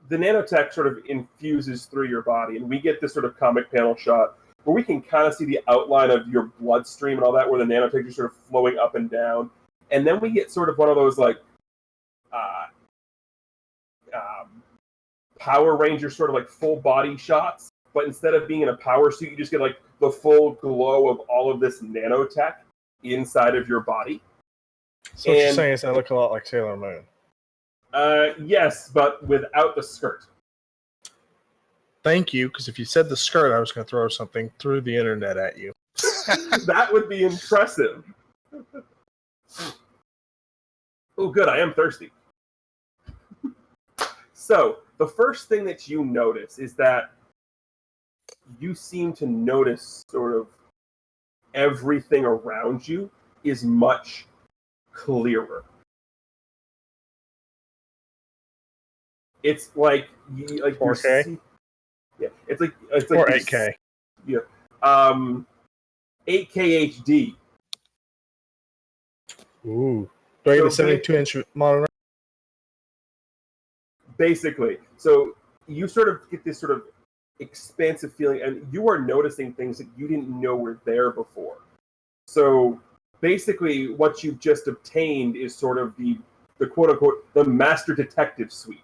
Speaker 1: the nanotech sort of infuses through your body. And we get this sort of comic panel shot where we can kind of see the outline of your bloodstream and all that, where the nanotech is sort of flowing up and down. And then we get sort of one of those, like, Power Rangers sort of like full body shots, but instead of being in a power suit, you just get like the full glow of all of this nanotech inside of your body.
Speaker 4: So what you're saying is I look a lot like Sailor Moon.
Speaker 1: Yes, but without the skirt.
Speaker 4: Thank you, because if you said the skirt, I was going to throw something through the internet at you.
Speaker 1: That would be impressive. Oh, good, I am thirsty. So, the first thing that you notice is that you seem to notice sort of everything around you is much clearer. It's like
Speaker 4: 4K?
Speaker 1: Yeah, it's like
Speaker 4: Or 8K.
Speaker 1: Yeah. 8K HD.
Speaker 4: Ooh. Do I get a 72-inch monitor?
Speaker 1: Basically. So you sort of get this sort of expansive feeling, and you are noticing things that you didn't know were there before. So basically what you've just obtained is sort of the quote-unquote the Master Detective Suite.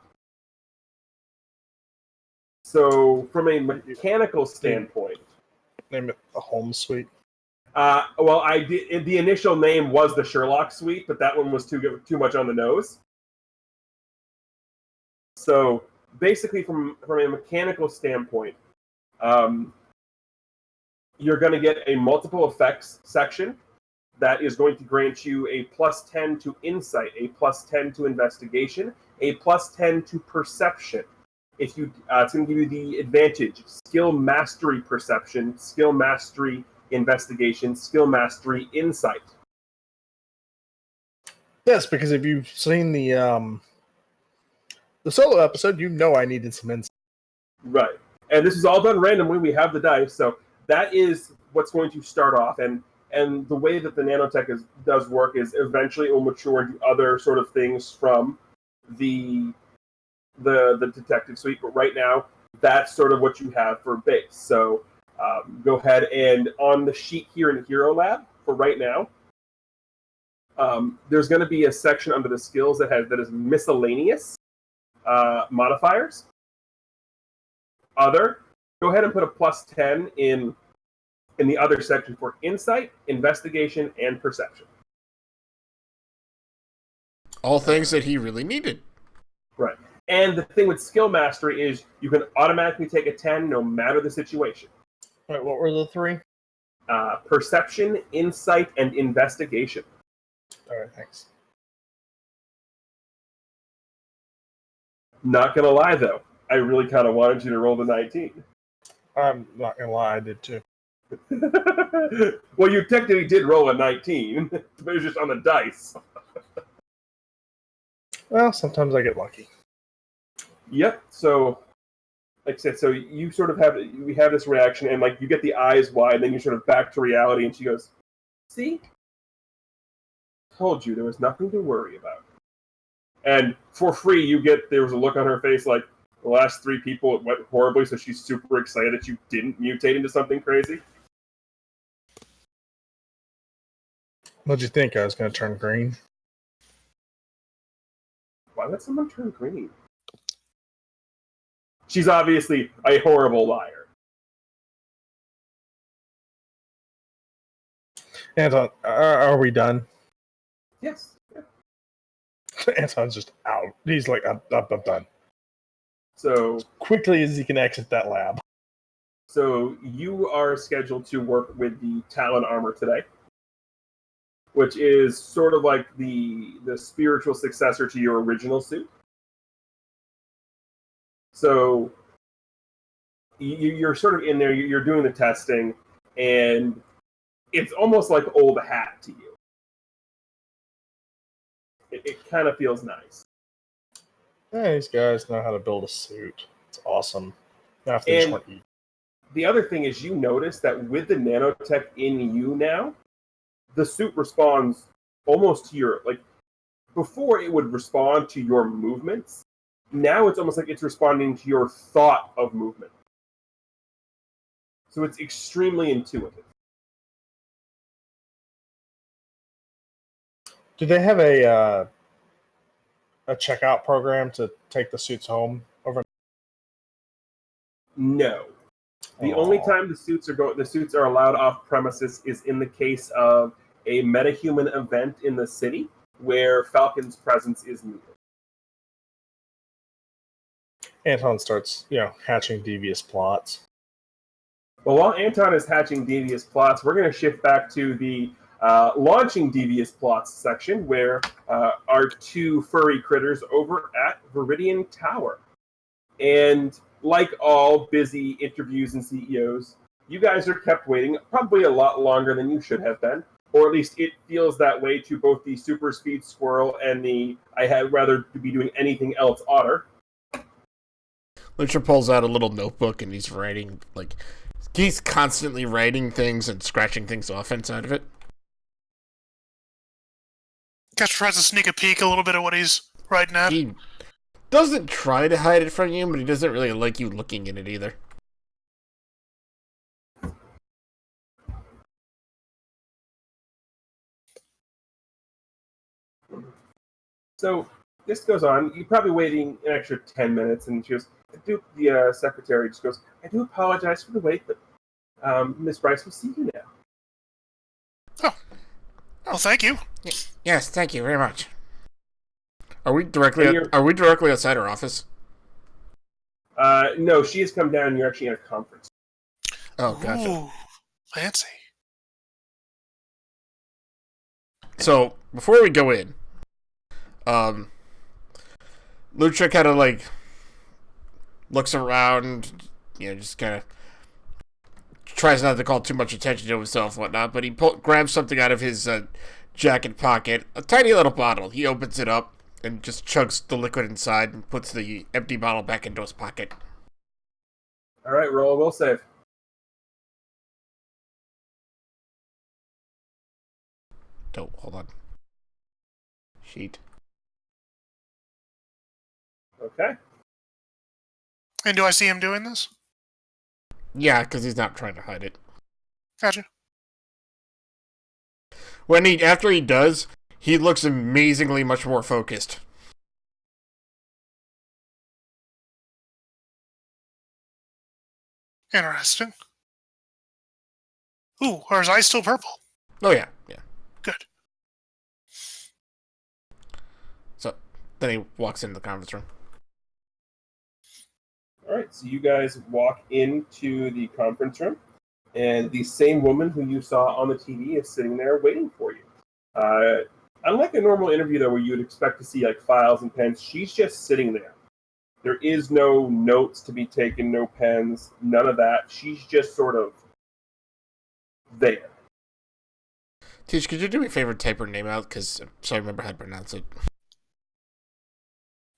Speaker 1: So from a mechanical standpoint...
Speaker 4: Name it the Home Suite.
Speaker 1: Well, I did. The initial name was the Sherlock Suite, but that one was too much on the nose. So basically, from a mechanical standpoint, you're going to get a multiple effects section that is going to grant you a +10 to insight, a +10 to investigation, a +10 to perception. If you, it's going to give you the advantage: skill mastery perception, skill mastery investigation, skill mastery insight.
Speaker 4: Yes, because if you've seen the solo episode, you know I needed some insight.
Speaker 1: Right. And this is all done randomly. We have the dice, so that is what's going to start off. And And the way that the nanotech does work is eventually it will mature into other sort of things from the detective suite. But right now, that's sort of what you have for base. So go ahead and on the sheet here in Hero Lab for right now, there's going to be a section under the skills that is miscellaneous modifiers. Other, go ahead and put a +10 in the other section for insight, investigation, and perception.
Speaker 2: All things that he really needed.
Speaker 1: Right. And the thing with skill mastery is you can automatically take a 10 no matter the situation.
Speaker 4: Wait, what were the three?
Speaker 1: Perception, insight, and investigation.
Speaker 4: All right, thanks.
Speaker 1: Not going to lie, though. I really kind of wanted you to roll the 19.
Speaker 4: I'm not going to lie, I did too.
Speaker 1: Well, you technically did roll a 19, but it was just on the dice.
Speaker 4: Well, sometimes I get lucky.
Speaker 1: Yep. So, like I said, so you sort of we have this reaction, and like you get the eyes wide, and then you're sort of back to reality, and she goes, "See, told you there was nothing to worry about." And for free, there was a look on her face like the last 3 people it went horribly, so she's super excited that you didn't mutate into something crazy.
Speaker 4: What'd you think? I was going to turn green?
Speaker 1: Why would someone turn green? She's obviously a horrible liar.
Speaker 4: Anton, are we done?
Speaker 1: Yes. Yeah.
Speaker 4: Anton's just out. He's like, I'm done.
Speaker 1: So
Speaker 4: As quickly as he can exit that lab.
Speaker 1: So you are scheduled to work with the Talon armor today, which is sort of like the spiritual successor to your original suit. So you're sort of in there, you're doing the testing, and it's almost like old hat to you. It kind of feels nice.
Speaker 4: Yeah, these guys know how to build a suit. It's awesome. After
Speaker 1: And
Speaker 4: 20.
Speaker 1: the other thing is you notice that with the nanotech in you now, the suit responds almost to your, like, before it would respond to your movements. Now it's almost like it's responding to your thought of movement. So it's extremely intuitive.
Speaker 4: Do they have a checkout program to take the suits home over?
Speaker 1: No. The only time the suits are allowed off premises is in the case of a metahuman event in the city where Falcon's presence is needed.
Speaker 4: Anton starts, hatching devious plots.
Speaker 1: Well, while Anton is hatching devious plots, we're going to shift back to the launching devious plots section where our 2 furry critters over at Viridian Tower. And like all busy interviews and CEOs, you guys are kept waiting probably a lot longer than you should have been. Or at least it feels that way to both the super speed Squirrel and the I had rather be doing anything else Otter.
Speaker 2: Lutra pulls out a little notebook and he's writing, he's constantly writing things and scratching things off inside of it.
Speaker 3: Catcher tries to sneak a peek a little bit at what he's writing at.
Speaker 2: He doesn't try to hide it from you, but he doesn't really like you looking at it either.
Speaker 1: So this goes on. You're probably waiting an extra 10 minutes, and she goes, the secretary just goes, I do apologize for the wait, but Miss Bryce will see you now.
Speaker 3: Oh, thank you.
Speaker 2: Yes, thank you very much. Are we directly outside her office?
Speaker 1: No, she has come down, and you're actually at a conference.
Speaker 2: Oh, gotcha.
Speaker 3: Ooh, fancy.
Speaker 2: So, before we go in, Lutra kind of, looks around, just kind of tries not to call too much attention to himself and whatnot, but he grabs something out of his jacket pocket, a tiny little bottle. He opens it up and just chugs the liquid inside and puts the empty bottle back into his pocket.
Speaker 1: All right, roll a will save.
Speaker 2: Oh, hold on. Sheet.
Speaker 1: Okay.
Speaker 3: And do I see him doing this?
Speaker 2: Yeah, because he's not trying to hide it.
Speaker 3: Gotcha.
Speaker 2: After he does, he looks amazingly much more focused.
Speaker 3: Interesting. Ooh, are his eyes still purple?
Speaker 2: Oh, yeah.
Speaker 3: Good.
Speaker 2: So, then he walks into the conference room.
Speaker 1: All right, so you guys walk into the conference room, and the same woman who you saw on the TV is sitting there waiting for you. Unlike a normal interview, though, where you would expect to see like files and pens, she's just sitting there. There is no notes to be taken, no pens, none of that. She's just sort of there.
Speaker 2: Teach, could you do me a favor and type her name out? Because I'm so I remember how to pronounce it.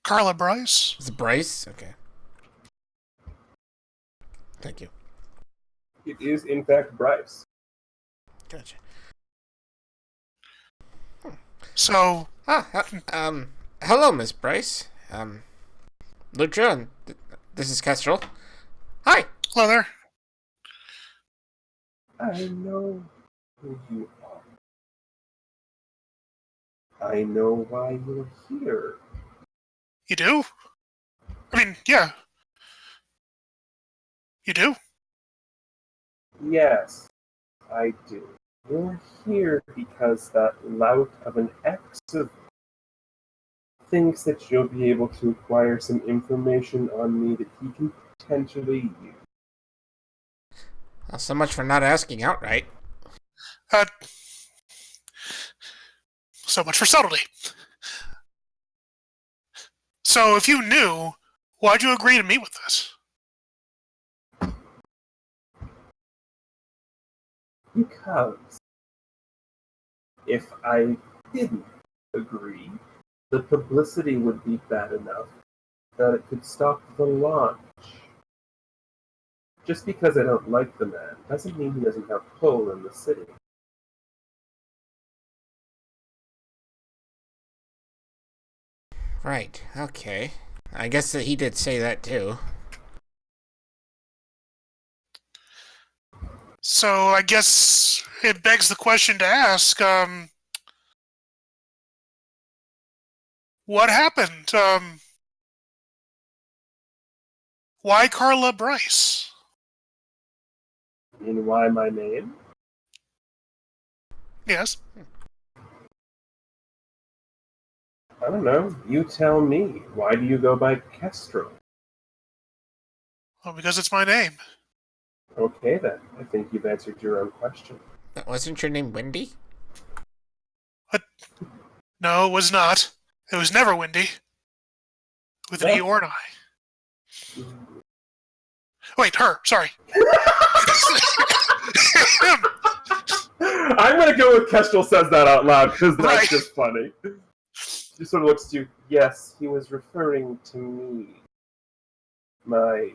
Speaker 3: Carla Bryce?
Speaker 2: Is it Bryce? Okay. Thank you.
Speaker 1: It is, in fact, Bryce.
Speaker 2: Gotcha.
Speaker 3: So...
Speaker 2: Hello, Miss Bryce. Lutra, and this is Kestrel. Hi!
Speaker 3: Hello there.
Speaker 1: I know who you are. I know why you're here.
Speaker 3: You do? I mean, yeah. You do?
Speaker 1: Yes, I do. You're here because that lout of an ex of thinks that you'll be able to acquire some information on me that he can potentially use.
Speaker 2: Well, so much for not asking outright.
Speaker 3: So much for subtlety. So if you knew, why'd you agree to meet with us?
Speaker 1: Because if I didn't agree, the publicity would be bad enough that it could stop the launch. Just because I don't like the man doesn't mean he doesn't have pull in the city.
Speaker 2: Right, okay. I guess that he did say that too.
Speaker 3: So I guess it begs the question to ask, what happened? Why Carla Bryce?
Speaker 1: And why my name?
Speaker 3: Yes.
Speaker 1: I don't know. You tell me. Why do you go by Kestrel?
Speaker 3: Well, because it's my name.
Speaker 1: Okay then. I think you've answered your own question.
Speaker 2: Wasn't your name Wendy?
Speaker 3: No, it was not. It was never Wendy. With an E or an I. Wait, her. Sorry.
Speaker 1: I'm gonna go with Kestrel says that out loud because that's
Speaker 3: Right.
Speaker 1: just funny. She sort of looks at you. Yes, he was referring to me, my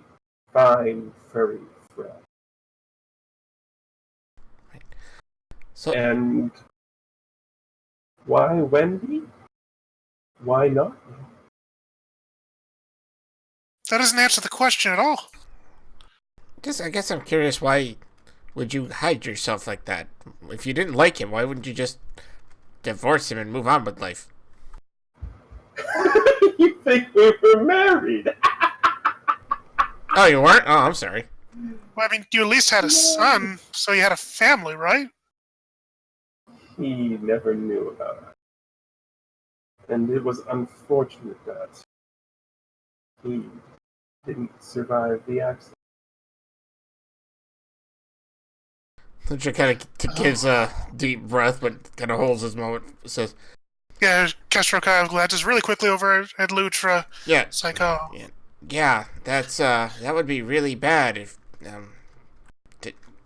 Speaker 1: fine furry friend.
Speaker 2: So,
Speaker 1: And why Wendy? Why not?
Speaker 3: That doesn't answer the question at all.
Speaker 2: I guess I'm curious, why would you hide yourself like that? If you didn't like him, why wouldn't you just divorce him and move on with life?
Speaker 1: You think we were married?
Speaker 2: Oh, you weren't? Oh, I'm sorry.
Speaker 3: Well, I mean, you at least had a son, so you had a family, right?
Speaker 1: He never knew about it. And it was unfortunate that he didn't survive the accident.
Speaker 2: Lucha kind of gives a deep breath, but kind of holds his moment. Says,
Speaker 3: Yeah, Castro kind of glances really quickly over at Lutra.
Speaker 2: "Yeah,
Speaker 3: It's like, oh.
Speaker 2: yeah, that would be really bad if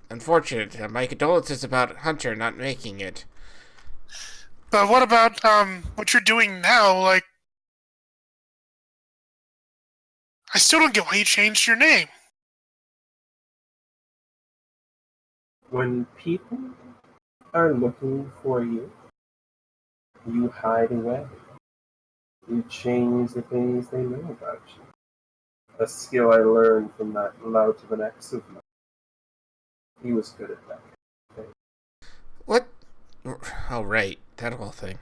Speaker 2: unfortunate. My condolences about Hunter not making it."
Speaker 3: But what about what you're doing now? Like, I still don't get why you changed your name.
Speaker 1: When people are looking for you, You hide away. You change the things they know about you. A skill I learned from that lout of an ex of mine. He was good at that.
Speaker 2: What? Oh, right. That whole thing.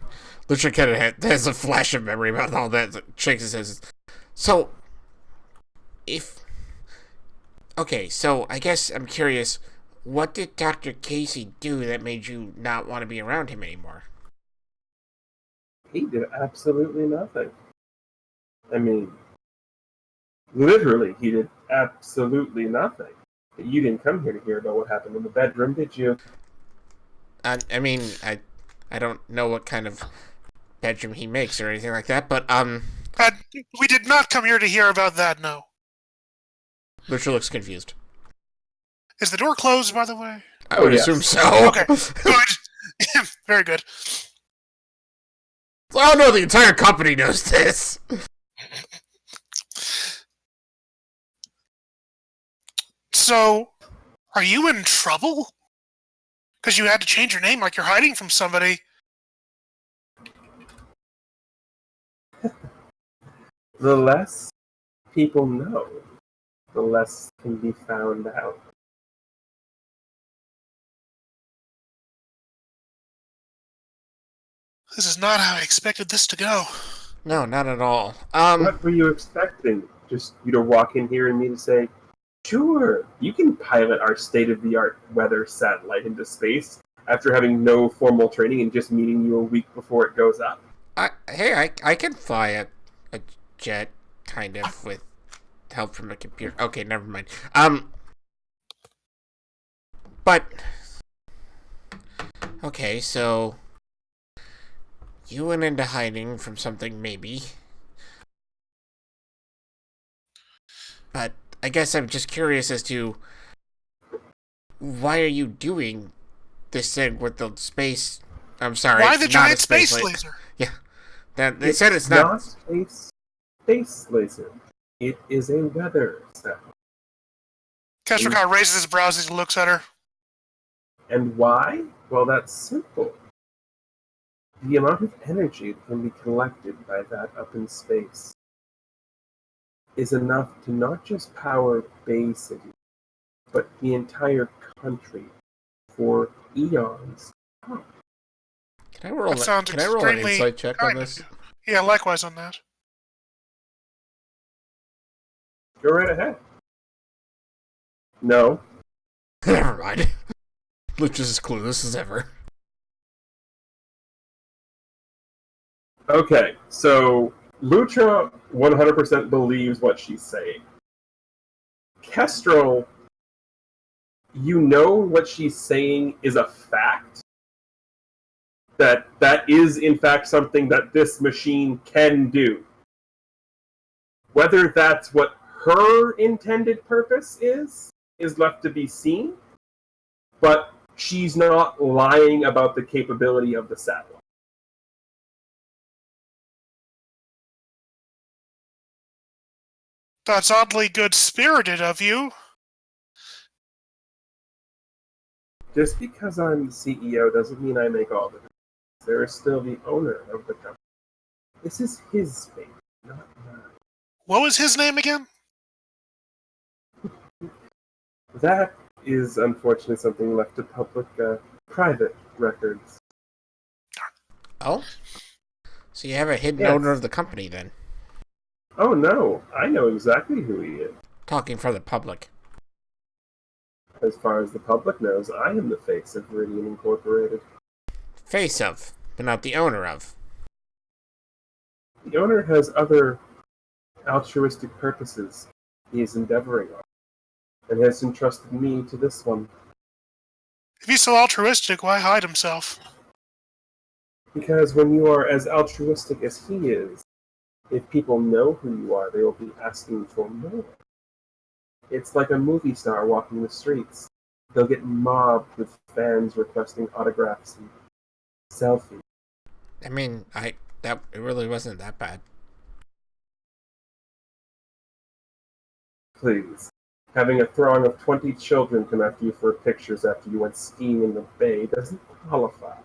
Speaker 2: Lutra kind of has a flash of memory about all that. Shakes his head. So, okay, so I guess I'm curious, what did Dr. Casey do that made you not want to be around him anymore?
Speaker 1: He did absolutely nothing. I mean, literally, he did absolutely nothing. You didn't come here to hear about what happened in the bedroom, did you?
Speaker 2: I mean, I don't know what kind of bedroom he makes or anything like that, but,
Speaker 3: We did not come here to hear about that, no.
Speaker 2: Lucha looks confused.
Speaker 3: Is the door closed, by the way?
Speaker 2: I would
Speaker 1: yes.
Speaker 2: assume so.
Speaker 3: Okay, good. Very good.
Speaker 2: Oh no, the entire company knows this.
Speaker 3: So, are you in trouble? Because you had to change your name like you're hiding from somebody.
Speaker 1: The less people know, the less can be found out.
Speaker 3: This is not how I expected this to go.
Speaker 2: No, not at all.
Speaker 1: What were you expecting? Just you to walk in here and me to say, sure, you can pilot our state-of-the-art weather satellite into space after having no formal training and just meeting you a week before it goes up.
Speaker 2: I can fly a jet, kind of, with help from a computer. Okay, never mind. But okay, so you went into hiding from something, maybe. But I guess I'm just curious as to why are you doing this thing with the space? I'm sorry.
Speaker 3: Why the
Speaker 2: not
Speaker 3: giant
Speaker 2: a space
Speaker 3: laser?
Speaker 2: Yeah. They said it's not
Speaker 1: a space laser. It is a weather satellite.
Speaker 3: Kester kind of raises his brows as he looks at her.
Speaker 1: And why? Well, that's simple. The amount of energy that can be collected by that up in space is enough to not just power Bay City, but the entire country for eons.
Speaker 2: Can I roll
Speaker 3: That
Speaker 2: Can I roll an insight check on this?
Speaker 3: Yeah, likewise on that.
Speaker 1: Go right ahead. No.
Speaker 2: Never mind. Lucha's as clueless as ever.
Speaker 1: Okay, so Lutra 100% believes what she's saying. Kestrel, you know what she's saying is a fact. That is, in fact, something that this machine can do. Whether that's what her intended purpose is left to be seen, but she's not lying about the capability of the satellite.
Speaker 3: That's oddly good-spirited of you.
Speaker 1: Just because I'm the CEO doesn't mean I make all the decisions. There is still the owner of the company. This is his space, not mine.
Speaker 3: What was his name again?
Speaker 1: That is unfortunately something left to public, private records.
Speaker 2: Oh? So you have a hidden
Speaker 1: Yes.
Speaker 2: owner of the company, then?
Speaker 1: Oh no, I know exactly who he is.
Speaker 2: Talking for the public.
Speaker 1: As far as the public knows, I am the face of Viridian Incorporated.
Speaker 2: Face of, but not the owner of.
Speaker 1: The owner has other altruistic purposes he is endeavoring on, and has entrusted me to this one.
Speaker 3: If he's so altruistic, why hide himself?
Speaker 1: Because when you are as altruistic as he is, if people know who you are, they will be asking for more. It's like a movie star walking the streets. They'll get mobbed with fans requesting autographs and selfies.
Speaker 2: I mean, it really wasn't that bad.
Speaker 1: Please. Having a throng of 20 children come after you for pictures after you went skiing in the bay doesn't qualify.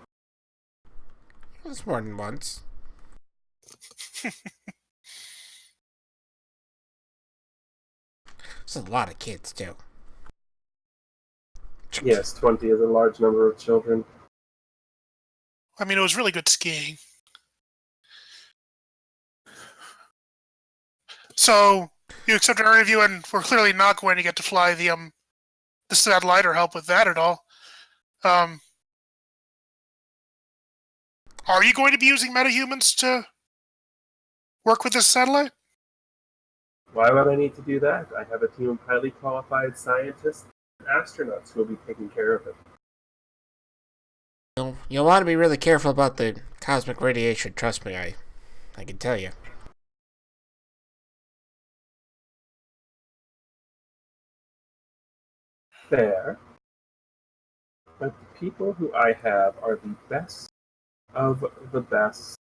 Speaker 2: That's more than once. It's a lot of kids, too.
Speaker 1: Yes, 20 is a large number of children.
Speaker 3: I mean, it was really good skiing. So, you accepted our interview, and we're clearly not going to get to fly the satellite or help with that at all. Are you going to be using metahumans to work with this satellite?
Speaker 1: Why would I need to do that? I have a team of highly qualified scientists and astronauts who will be taking care of it.
Speaker 2: You'll want to be really careful about the cosmic radiation. Trust me, I can tell you.
Speaker 1: Fair. But the people who I have are the best of the best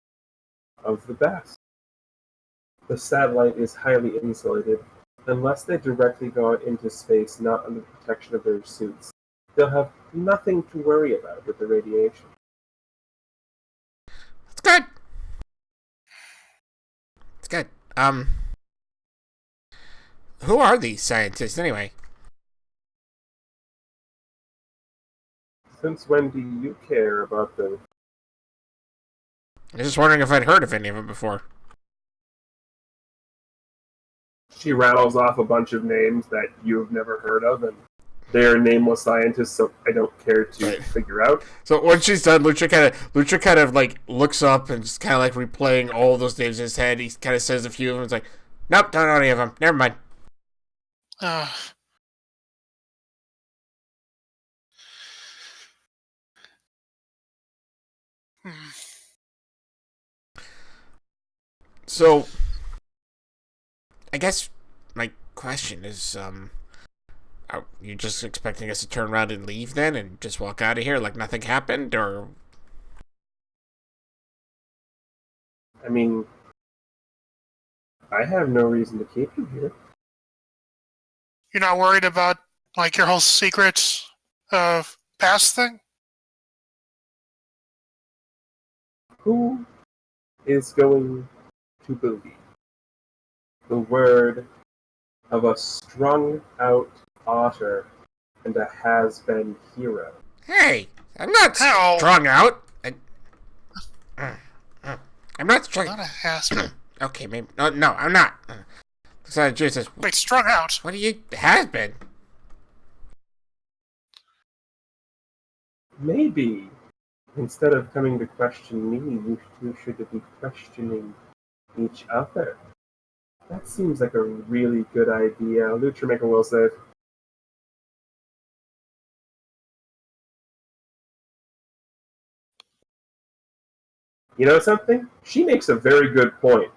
Speaker 1: of the best. The satellite is highly insulated. Unless they directly go out into space not under the protection of their suits, they'll have nothing to worry about with the radiation.
Speaker 2: That's good. It's good. Who are these scientists anyway?
Speaker 1: Since when do you care about them?
Speaker 2: I was just wondering if I'd heard of any of them before.
Speaker 1: She rattles off a bunch of names that you've never heard of, and they're nameless scientists, so I don't care to figure out.
Speaker 2: So once she's done, Lutra kind of like looks up and just kind of like replaying all those names in his head. He kind of says a few of them. It's like, nope, don't know any of them. Never mind. So, I guess my question is, are you just expecting us to turn around and leave then and just walk out of here like nothing happened, or?
Speaker 1: I mean, I have no reason to keep you here.
Speaker 3: You're not worried about, like, your whole secret past thing?
Speaker 1: Who is going to believe the word of a strung-out otter and a has-been hero?
Speaker 2: Hey, I'm not strung out. I'm not strung.
Speaker 3: Not a has-been.
Speaker 2: Okay, maybe. No, I'm not. So, Jesus.
Speaker 3: Wait, strung out?
Speaker 2: What do you has been?
Speaker 1: Maybe instead of coming to question me, you two should be questioning each other. That seems like a really good idea. Lutra, make a will save. You know something? She makes a very good point.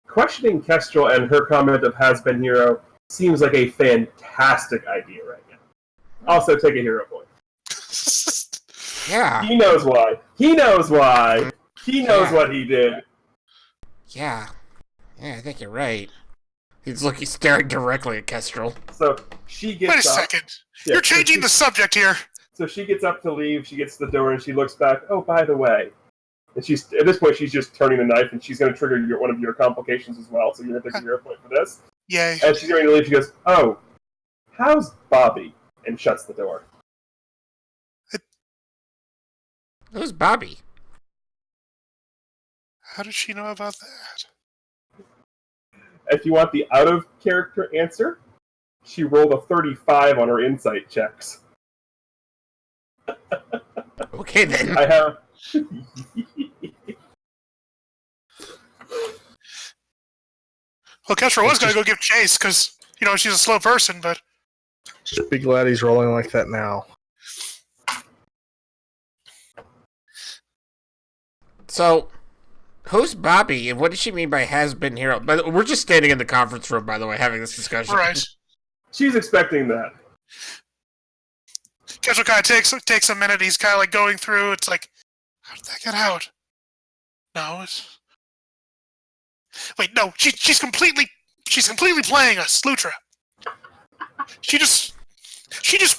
Speaker 1: Questioning Kestrel and her comment of has-been hero seems like a fantastic idea right now. Also, take a hero point.
Speaker 2: Yeah.
Speaker 1: He knows why. He knows why. He knows what he did.
Speaker 2: Yeah. Yeah, I think you're right. He's staring directly at Kestrel.
Speaker 1: So she gets
Speaker 3: Wait a
Speaker 1: up.
Speaker 3: second.
Speaker 1: Yeah,
Speaker 3: You're changing the subject here.
Speaker 1: So she gets up to leave. She gets to the door and she looks back. Oh, by the way. And she's at this point she's just turning the knife and she's going to trigger one of your complications as well. So you're going to take a hero point for this.
Speaker 3: Yay.
Speaker 1: And she's going to leave. She goes, "Oh, how's Bobby?" And shuts the door.
Speaker 2: Who's Bobby?
Speaker 3: How did she know about that?
Speaker 1: If you want the out-of-character answer, she rolled a 35 on her insight checks.
Speaker 2: Okay, then.
Speaker 1: I have...
Speaker 3: Well, Kestrel was going to go give chase because, she's a slow person, but...
Speaker 4: Just be glad he's rolling like that now.
Speaker 2: So, who's Bobby, and what does she mean by has-been hero? But we're just standing in the conference room, by the way, having this discussion.
Speaker 3: Right.
Speaker 1: She's expecting that.
Speaker 3: Kestrel kind of takes a minute. He's kind of like going through. It's like, how did that get out? No, it's... Wait, no. She's completely playing us, Lutra. She just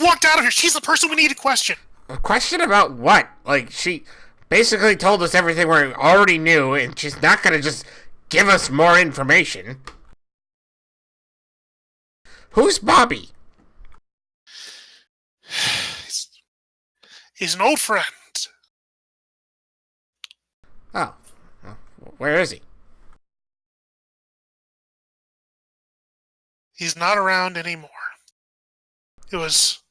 Speaker 3: walked out of here. She's the person we need to question.
Speaker 2: A question about what? Like, basically told us everything we already knew, and she's not gonna just give us more information. Who's Bobby?
Speaker 3: He's an old friend.
Speaker 2: Oh, well, where is he?
Speaker 3: He's not around anymore. It's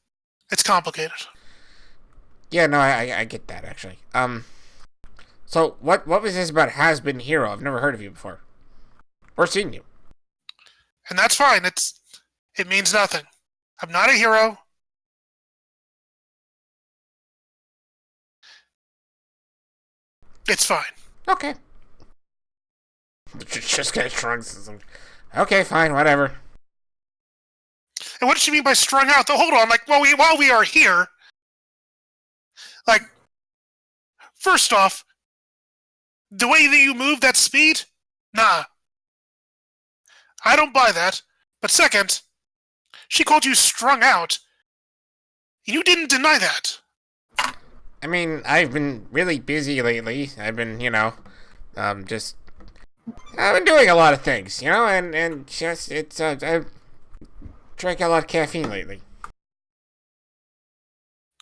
Speaker 3: complicated.
Speaker 2: Yeah, no, I get that, actually. So, what was this about has-been hero? I've never heard of you before. Or seen you.
Speaker 3: And that's fine. It means nothing. I'm not a hero. It's fine.
Speaker 2: Okay. Just kind of shrugs. Okay, fine, whatever.
Speaker 3: And what does she mean by strung out? Though, hold on, like, while we are here, like, first off, the way that you move that speed? Nah. I don't buy that. But second, she called you strung out. You didn't deny that.
Speaker 2: I mean, I've been really busy lately. I've been, I've been doing a lot of things, and just, I've drank a lot of caffeine lately.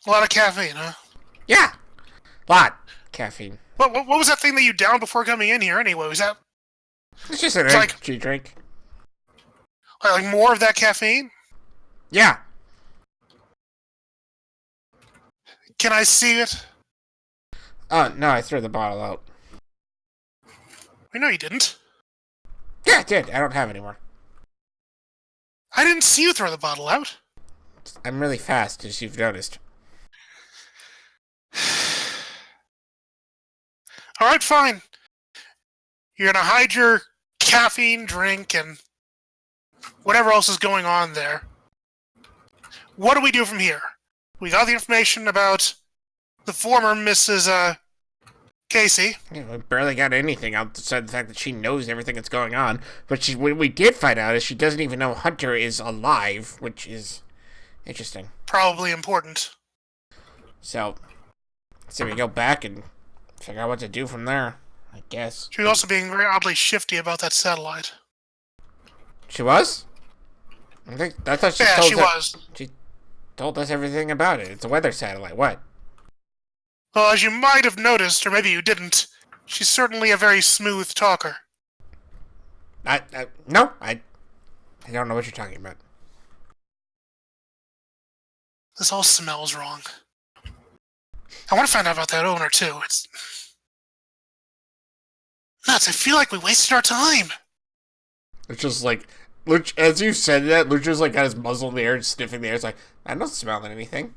Speaker 3: A lot of caffeine, huh?
Speaker 2: Yeah! Lot. Caffeine.
Speaker 3: What was that thing that you downed before coming in here anyway? Was that...
Speaker 2: It's just an
Speaker 3: It's like-
Speaker 2: energy drink.
Speaker 3: Like more of that caffeine?
Speaker 2: Yeah.
Speaker 3: Can I see it?
Speaker 2: Oh, no, I threw the bottle out.
Speaker 3: I know you didn't.
Speaker 2: Yeah, I did. I don't have any more.
Speaker 3: I didn't see you throw the bottle out.
Speaker 2: I'm really fast, as you've noticed.
Speaker 3: Alright, fine. You're gonna hide your caffeine drink and whatever else is going on there. What do we do from here? We got the information about the former Mrs. Casey.
Speaker 2: Yeah, we barely got anything outside the fact that she knows everything that's going on. But what we did find out is she doesn't even know Hunter is alive, which is interesting.
Speaker 3: Probably important.
Speaker 2: So we go back and figure out what to do from there, I guess.
Speaker 3: She was also being very oddly shifty about that satellite.
Speaker 2: She was? I thought she
Speaker 3: Yeah,
Speaker 2: told
Speaker 3: she
Speaker 2: us,
Speaker 3: was.
Speaker 2: She told us everything about it. It's a weather satellite. What?
Speaker 3: Well, as you might have noticed, or maybe you didn't, she's certainly a very smooth talker.
Speaker 2: No, I don't know what you're talking about.
Speaker 3: This all smells wrong. I want to find out about that owner, too. It's nuts. I feel like we wasted our time.
Speaker 2: It's just like, as you said that, Lutra's like got his muzzle in the air and sniffing the air. It's like, I'm not smelling anything.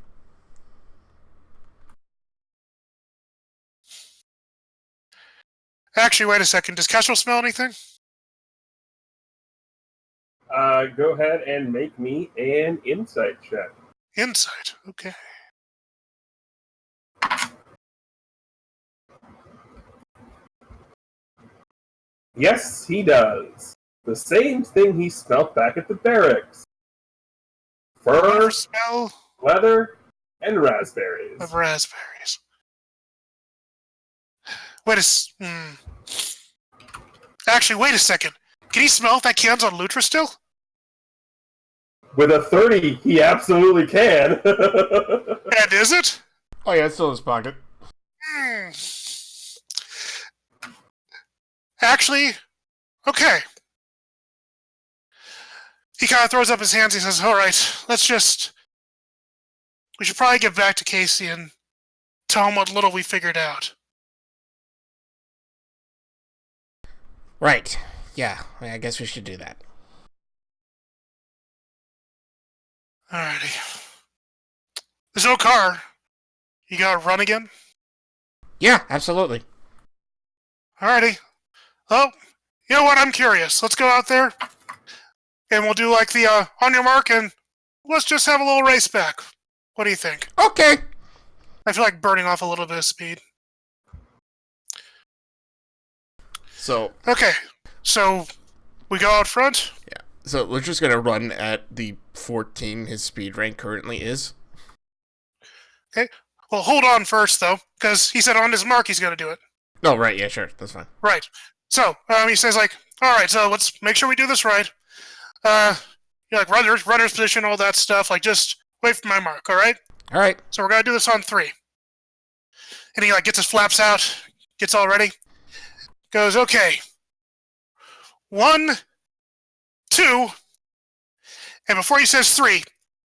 Speaker 3: Actually, wait a second. Does Kestrel smell anything?
Speaker 1: Go ahead and make me an insight check.
Speaker 3: Insight. Okay.
Speaker 1: Yes, he does. The same thing he smelt back at the barracks. Fur,
Speaker 3: Smell
Speaker 1: leather, and raspberries.
Speaker 3: of raspberries. Actually, wait a second. Can he smell if that can's on Lutra still?
Speaker 1: With a 30, he absolutely can.
Speaker 3: And is it?
Speaker 2: Oh yeah, it's still in his pocket.
Speaker 3: Hmm. Actually, okay. He kind of throws up his hands. He says, all right, we should probably get back to Casey and tell him what little we figured out.
Speaker 2: Right. Yeah, I guess we should do that.
Speaker 3: Alrighty. There's no car. You gotta run again?
Speaker 2: Yeah, absolutely.
Speaker 3: Alrighty. Oh, you know what? I'm curious. Let's go out there, and we'll do like the on your mark, and let's just have a little race back. What do you think?
Speaker 2: Okay.
Speaker 3: I feel like burning off a little bit of speed.
Speaker 2: So
Speaker 3: Okay, so we go out front.
Speaker 2: yeah, so Lutra's gonna run at the 14 his speed rank currently is.
Speaker 3: Well, hold on first, though, because he said on his mark he's going to do it.
Speaker 2: Oh, right, yeah, sure, that's fine.
Speaker 3: Right. So, he says, like, all right, so let's make sure we do this right. Like, runner's position, all that stuff. Like, just wait for my mark, all right?
Speaker 2: All right.
Speaker 3: So we're going to do this on 3. And he, like, gets his flaps out, gets all ready. Goes, okay. 1, 2, and before he says 3,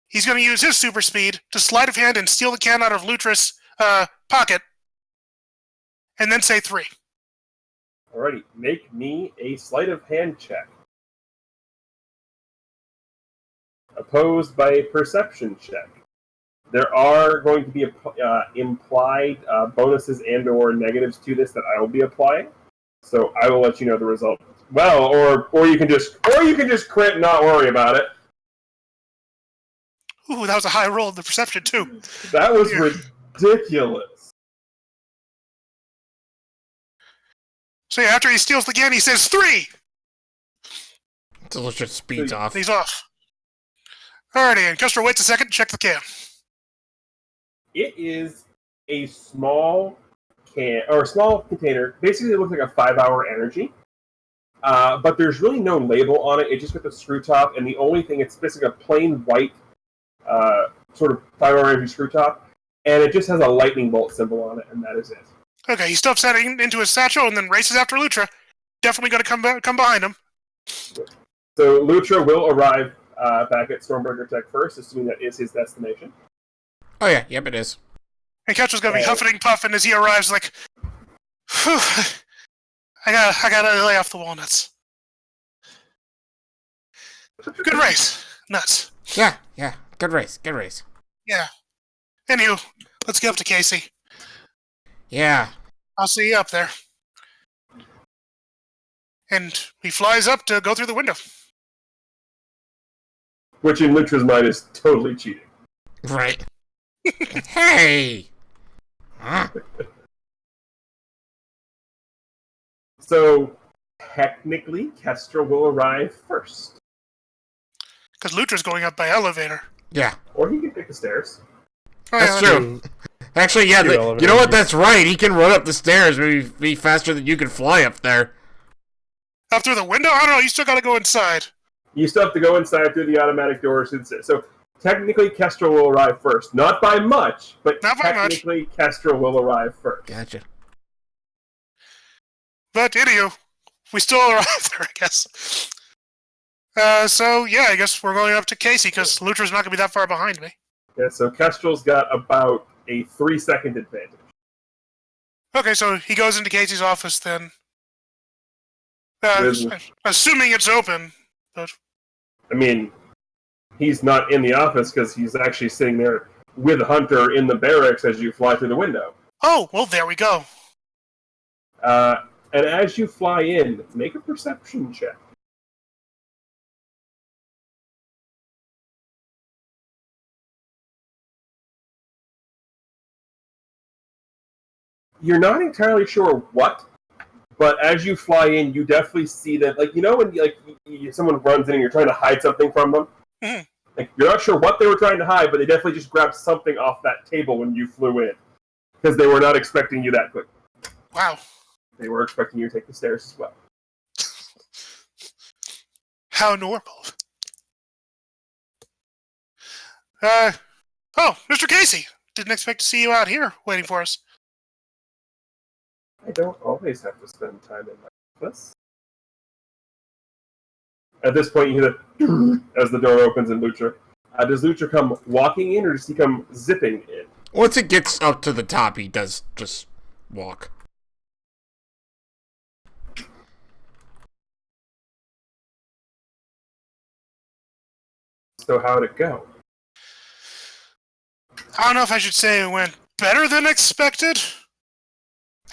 Speaker 3: he's going to use his super speed to sleight of hand and steal the can out of Lutra's pocket, and then say 3.
Speaker 1: Alrighty, make me a sleight of hand check. Opposed by a perception check. There are going to be implied bonuses and/or negatives to this that I will be applying. So I will let you know the result. Well, or you can just crit and not worry about it.
Speaker 3: Ooh, that was a high roll in the perception too.
Speaker 1: That was ridiculous.
Speaker 3: So yeah, after he steals the can, he says 3.
Speaker 2: Delicious speeds off.
Speaker 3: He's off. Alrighty, and Custer waits a second to check the can.
Speaker 1: It is a small can or a small container. Basically, it looks like a 5-hour energy. But there's really no label on it. It just got the screw top, and the only thing, it's basically a plain white sort of 5-hour energy screw top, and it just has a lightning bolt symbol on it, and that is it.
Speaker 3: Okay, he stuffs that into his satchel and then races after Lutra. Definitely going to come behind him.
Speaker 1: So Lutra will arrive back at Stormberger Tech first, assuming that is his destination.
Speaker 2: Oh yeah, yep, it is.
Speaker 3: And Ketchell's going to be huffing and puffing as he arrives, like, whew, I gotta lay off the walnuts. Good race. Nuts.
Speaker 2: Yeah, good race.
Speaker 3: Yeah. Anywho, let's get up to Casey.
Speaker 2: Yeah.
Speaker 3: I'll see you up there. And he flies up to go through the window.
Speaker 1: Which in Lutra's mind is totally cheating.
Speaker 2: Right. Hey! Huh?
Speaker 1: So, technically, Kestrel will arrive first.
Speaker 3: Because Lutra's going up by elevator.
Speaker 2: Yeah.
Speaker 1: Or he can take the stairs.
Speaker 3: Oh,
Speaker 2: That's
Speaker 3: yeah,
Speaker 2: true. Actually, yeah, you know what? That's right. He can run up the stairs, maybe be faster than you can fly up there.
Speaker 3: Up through the window? I don't know. You still got to go inside.
Speaker 1: You still have to go inside through the automatic doors. So, technically, Kestrel will arrive first. Not by much, but technically, Kestrel will arrive first.
Speaker 2: Gotcha.
Speaker 3: But anywho, we still arrive there, I guess. So, yeah, I guess we're going up to Casey, because Lutra's not going to be that far behind me.
Speaker 1: Yeah, so Kestrel's got about a 3-second advantage.
Speaker 3: Okay, so he goes into Casey's office then. Assuming it's open, but...
Speaker 1: I mean, he's not in the office because he's actually sitting there with Hunter in the barracks as you fly through the window.
Speaker 3: Oh, well, there we go.
Speaker 1: And as you fly in, make a perception check. You're not entirely sure what, but as you fly in, you definitely see that, like, you know when someone runs in and you're trying to hide something from them?
Speaker 3: Mm-hmm.
Speaker 1: Like, you're not sure what they were trying to hide, but they definitely just grabbed something off that table when you flew in. Because they were not expecting you that quick.
Speaker 3: Wow.
Speaker 1: They were expecting you to take the stairs as well.
Speaker 3: How normal. Oh, Mr. Casey! Didn't expect to see you out here waiting for us.
Speaker 1: I don't always have to spend time in my office. At this point, you hear the as the door opens in Lutra. Does Lutra come walking in, or does he come zipping in?
Speaker 2: Once it gets up to the top, he does just walk.
Speaker 1: So how'd it go?
Speaker 3: I don't know if I should say it went better than expected,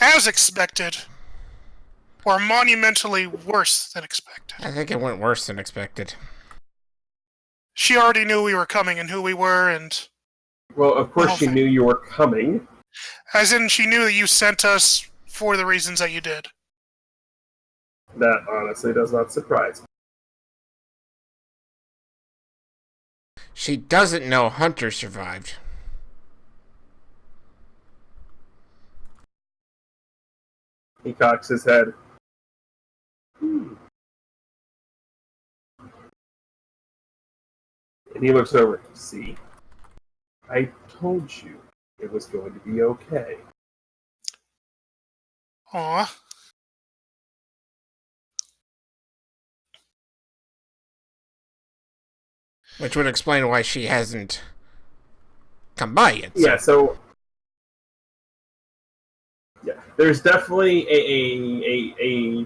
Speaker 3: as expected, or monumentally worse than expected.
Speaker 2: I think it went worse than expected.
Speaker 3: She already knew we were coming and who we were, and...
Speaker 1: Well, of course she knew you were coming.
Speaker 3: As in, she knew that you sent us for the reasons that you did.
Speaker 1: That honestly does not surprise me.
Speaker 2: She doesn't know Hunter survived.
Speaker 1: He cocks his head. And he looks over. See? I told you it was going to be okay.
Speaker 3: Aw.
Speaker 2: Which would explain why she hasn't come by yet.
Speaker 1: Yeah, so yeah, there's definitely a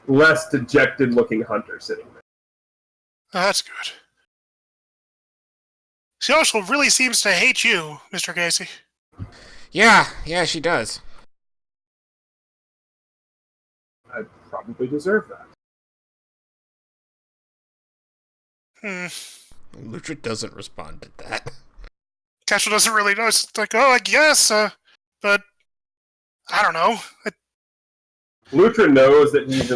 Speaker 1: less dejected looking hunter sitting there.
Speaker 3: Oh, that's good. She also really seems to hate you, Mr. Casey.
Speaker 2: Yeah, she does.
Speaker 1: I probably deserve that.
Speaker 2: Lutra doesn't respond to that.
Speaker 3: Castro doesn't really know. It's like, oh, I guess, but I don't know.
Speaker 1: Lutra knows that he's...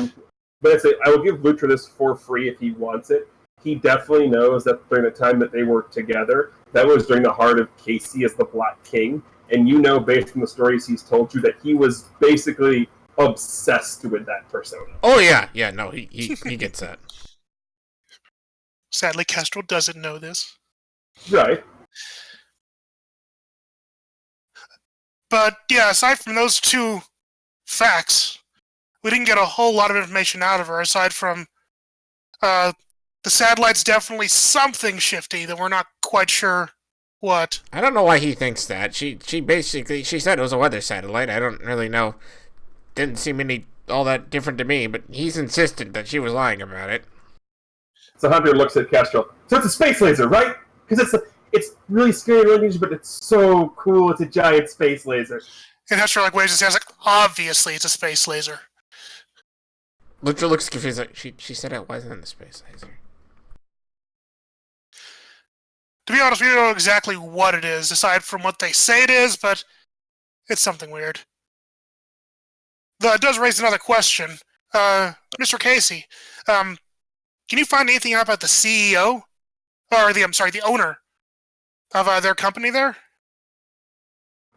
Speaker 1: But I will give Lutra this for free if he wants it. He definitely knows that during the time that they worked together, that was during the heart of Casey as the Black King. And you know, based on the stories he's told you, that he was basically obsessed with that persona.
Speaker 2: Oh, yeah, no, he gets that.
Speaker 3: Sadly, Castro doesn't know this.
Speaker 1: Right.
Speaker 3: But, yeah, aside from those two facts, we didn't get a whole lot of information out of her, aside from the satellite's definitely something shifty that we're not quite sure what.
Speaker 2: I don't know why he thinks that. She said it was a weather satellite. I don't really know. Didn't seem all that different to me, but he's insistent that she was lying about it.
Speaker 1: So Hunter looks at Kestrel. So it's a space laser, right? Because it's really scary language, but it's so cool. It's a giant space laser.
Speaker 3: And Hester waves his hands like, obviously it's a space laser.
Speaker 2: Lutra looks confused. Like, she said it wasn't a space laser.
Speaker 3: To be honest, we don't know exactly what it is, aside from what they say it is, but it's something weird. Though it does raise another question. Mr. Casey, can you find anything out about the CEO? Or the owner of their company there?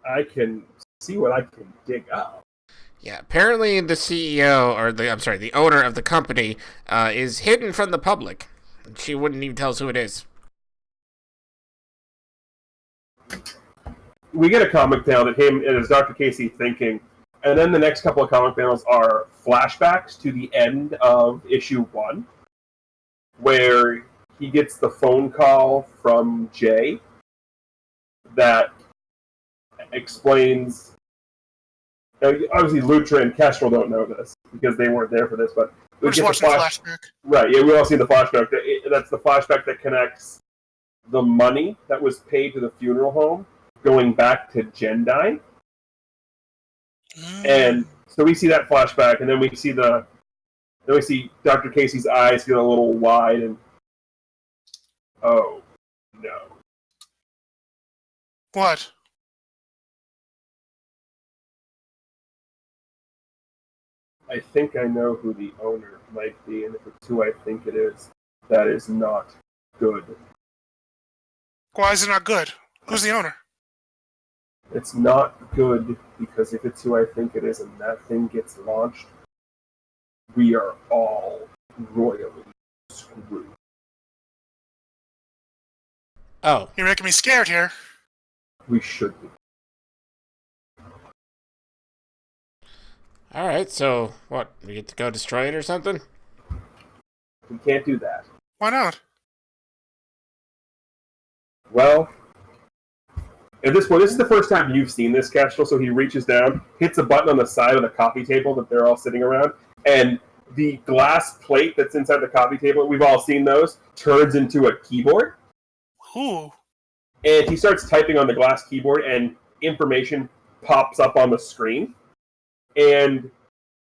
Speaker 1: I can see what I can dig up.
Speaker 2: Yeah, apparently the CEO, or the owner of the company, is hidden from the public. She wouldn't even tell us who it is.
Speaker 1: We get a comic down at him, and it's Dr. Casey thinking, and then the next couple of comic panels are flashbacks to the end of issue 1, where he gets the phone call from Jay that explains... Now, obviously, Lutra and Kestrel don't know this, because they weren't there for this, but...
Speaker 3: We're just watching the flashback.
Speaker 1: Right, yeah, we all see the flashback. That's the flashback that connects the money that was paid to the funeral home going back to Jendai. And so we see that flashback, and then we see Dr. Casey's eyes get a little wide, and oh no.
Speaker 3: What?
Speaker 1: I think I know who the owner might be, and if it's who I think it is, that is not good.
Speaker 3: Why is it not good? Who's the owner?
Speaker 1: It's not good because if it's who I think it is and that thing gets launched, we are all royally screwed.
Speaker 2: Oh.
Speaker 3: You're making me scared here.
Speaker 1: We should be.
Speaker 2: Alright, so what? We get to go destroy it or something?
Speaker 1: We can't do that.
Speaker 3: Why not?
Speaker 1: Well, at this point, this is the first time you've seen this, Kestrel, so he reaches down, hits a button on the side of the coffee table that they're all sitting around, and the glass plate that's inside the coffee table, we've all seen those, turns into a keyboard.
Speaker 3: Ooh.
Speaker 1: And he starts typing on the glass keyboard, and information pops up on the screen. And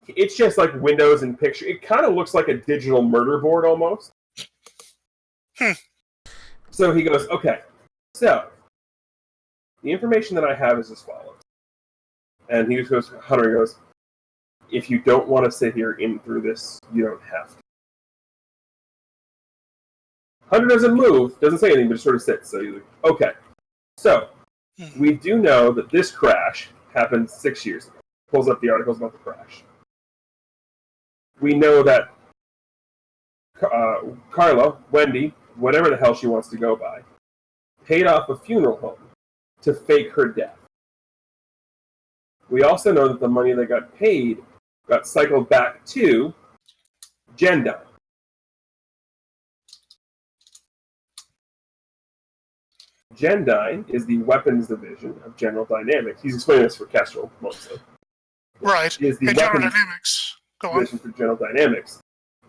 Speaker 1: it's just like windows and picture. It kind of looks like a digital murder board almost. So he goes, okay, so the information that I have is as follows. And he just goes, Hunter goes, if you don't want to sit here in through this, you don't have to. Hunter doesn't move, doesn't say anything, but just sort of sits. So he's like, okay. So, we do know that this crash happened 6 years ago. Pulls up the articles about the crash. we know that Carla, Wendy, whatever the hell she wants to go by, paid off a funeral home to fake her death. We also know that the money that got paid got cycled back to Gendine. Gendine is the weapons division of General Dynamics. He's explaining this for Kestrel, mostly.
Speaker 3: Right.
Speaker 1: Is the
Speaker 3: General
Speaker 1: weapons
Speaker 3: Dynamics. Go on.
Speaker 1: division for General Dynamics.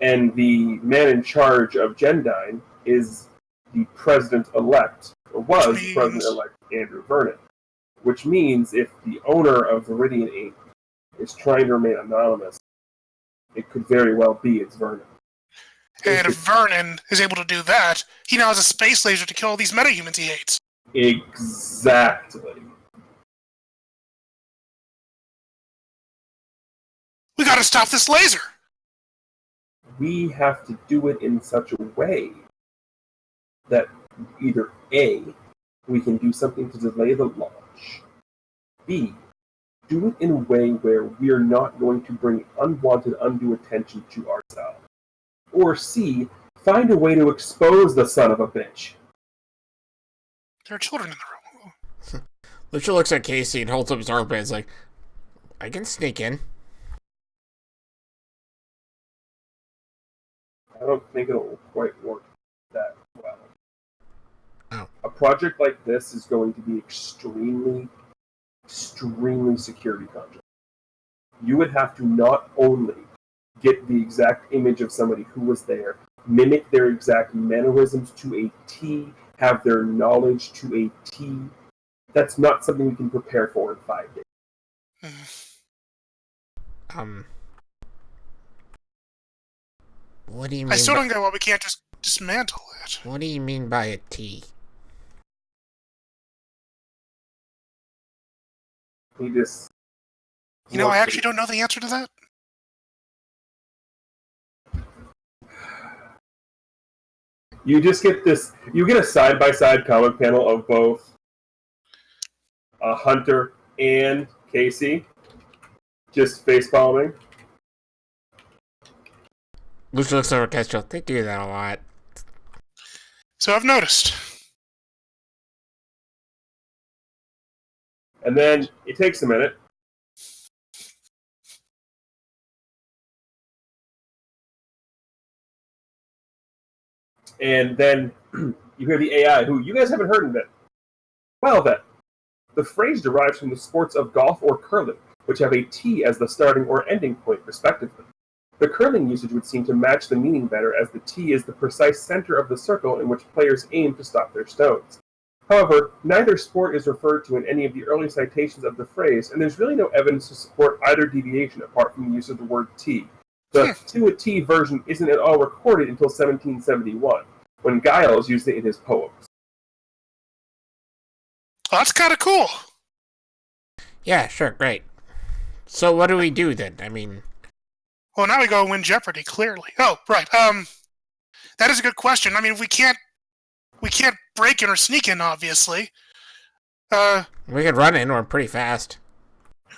Speaker 1: And the man in charge of Gendine is the president-elect, or was president-elect Andrew Vernon. Which means if the owner of Viridian Inc. is trying to remain anonymous, it could very well be it's Vernon.
Speaker 3: And if Vernon is able to do that, he now has a space laser to kill all these metahumans he hates.
Speaker 1: Exactly.
Speaker 3: We gotta stop this laser!
Speaker 1: We have to do it in such a way that either A, we can do something to delay the launch, B, do it in a way where we are not going to bring unwanted, undue attention to ourselves, or C, find a way to expose the son of a bitch.
Speaker 3: There are children in the room.
Speaker 2: Lucha looks at Casey and holds up his armbands like, I can sneak in.
Speaker 1: I don't think it'll quite work that well.
Speaker 2: Oh.
Speaker 1: A project like this is going to be extremely security conscious. You would have to not only get the exact image of somebody who was there, mimic their exact mannerisms to a T, have their knowledge to a T. That's not something we can prepare for in 5 days.
Speaker 2: What do you mean?
Speaker 3: I still don't get why we can't just dismantle it.
Speaker 2: What do you mean by a T?
Speaker 1: He just...
Speaker 3: You know, I actually don't know the answer to that.
Speaker 1: You just get this... You get a side-by-side comic panel of both Hunter and Casey just face-palming.
Speaker 2: Lucha looks over at Kestrel. They do that a lot.
Speaker 3: So I've noticed.
Speaker 1: And then it takes a minute. And then you hear the AI, who you guys haven't heard of it. Well then, the phrase derives from the sports of golf or curling, which have a T as the starting or ending point, respectively. The curling usage would seem to match the meaning better, as the T is the precise center of the circle in which players aim to stop their stones. However, neither sport is referred to in any of the early citations of the phrase, and there's really no evidence to support either deviation apart from the use of the word T. The to a T version isn't at all recorded until 1771, when Giles used it in his poems.
Speaker 3: Well, that's kind of cool.
Speaker 2: Yeah, sure, great. So what do we do then? I mean...
Speaker 3: Well, now we go win Jeopardy, clearly. Oh, right. That is a good question. I mean, we can't break in or sneak in, obviously.
Speaker 2: We could run in, we're pretty fast.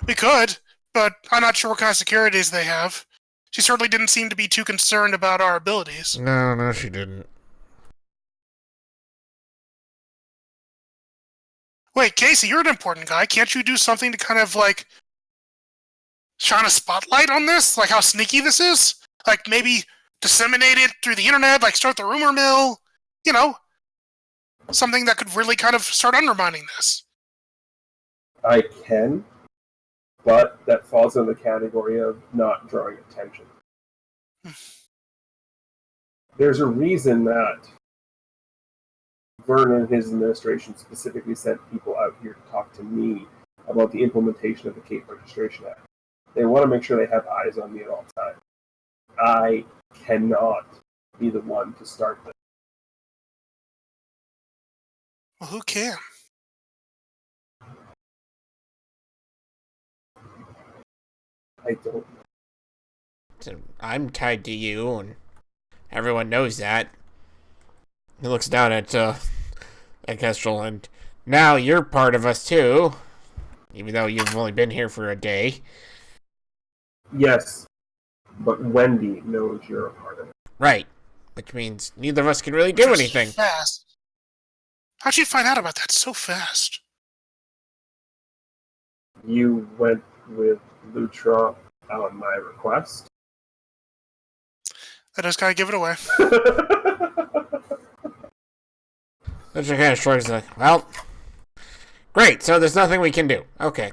Speaker 3: We could, but I'm not sure what kind of securities they have. She certainly didn't seem to be too concerned about our abilities.
Speaker 2: No, she didn't.
Speaker 3: Wait, Casey, you're an important guy. Can't you do something to kind of, like, shine a spotlight on this? Like how sneaky this is? Like maybe disseminate it through the internet, like start the rumor mill? You know, something that could really kind of start undermining this.
Speaker 1: I can, but that falls in the category of not drawing attention. There's a reason that Vernon and his administration specifically sent people out here to talk to me about the implementation of the Cape Registration Act. They want to make sure they have eyes on me at all times. I cannot be the one to start this.
Speaker 3: Well, who can?
Speaker 1: I don't know.
Speaker 2: So I'm tied to you, and everyone knows that. He looks down at Kestrel, and now you're part of us too, even though you've only been here for a day.
Speaker 1: Yes, But Wendy knows you're a part of it.
Speaker 2: Right. Which means neither of us can really do anything.
Speaker 3: Fast. How'd you find out about that so fast?
Speaker 1: You went with Lutra on my request.
Speaker 3: That does kind of give it away.
Speaker 2: Lutra kind of shrugs like, well, great, so there's nothing we can do. Okay.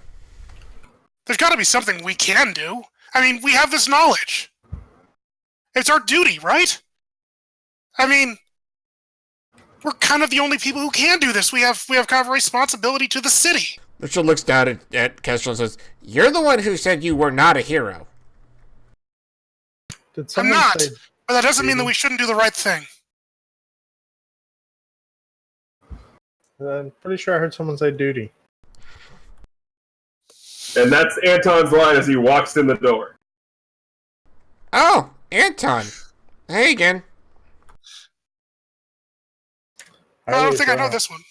Speaker 3: There's got to be something we can do. I mean, we have this knowledge. It's our duty, right? I mean, we're kind of the only people who can do this. We have kind of a responsibility to the city.
Speaker 2: Lutra looks down at Kestrel and says, you're the one who said you were not a hero.
Speaker 4: Did
Speaker 3: I'm
Speaker 4: someone
Speaker 3: not,
Speaker 4: say
Speaker 3: but that doesn't mean that we shouldn't do the right thing.
Speaker 4: I'm pretty sure I heard someone say duty.
Speaker 1: And that's Anton's line as he walks in the door.
Speaker 2: Oh, Anton. Hey again.
Speaker 3: I don't think I know this one.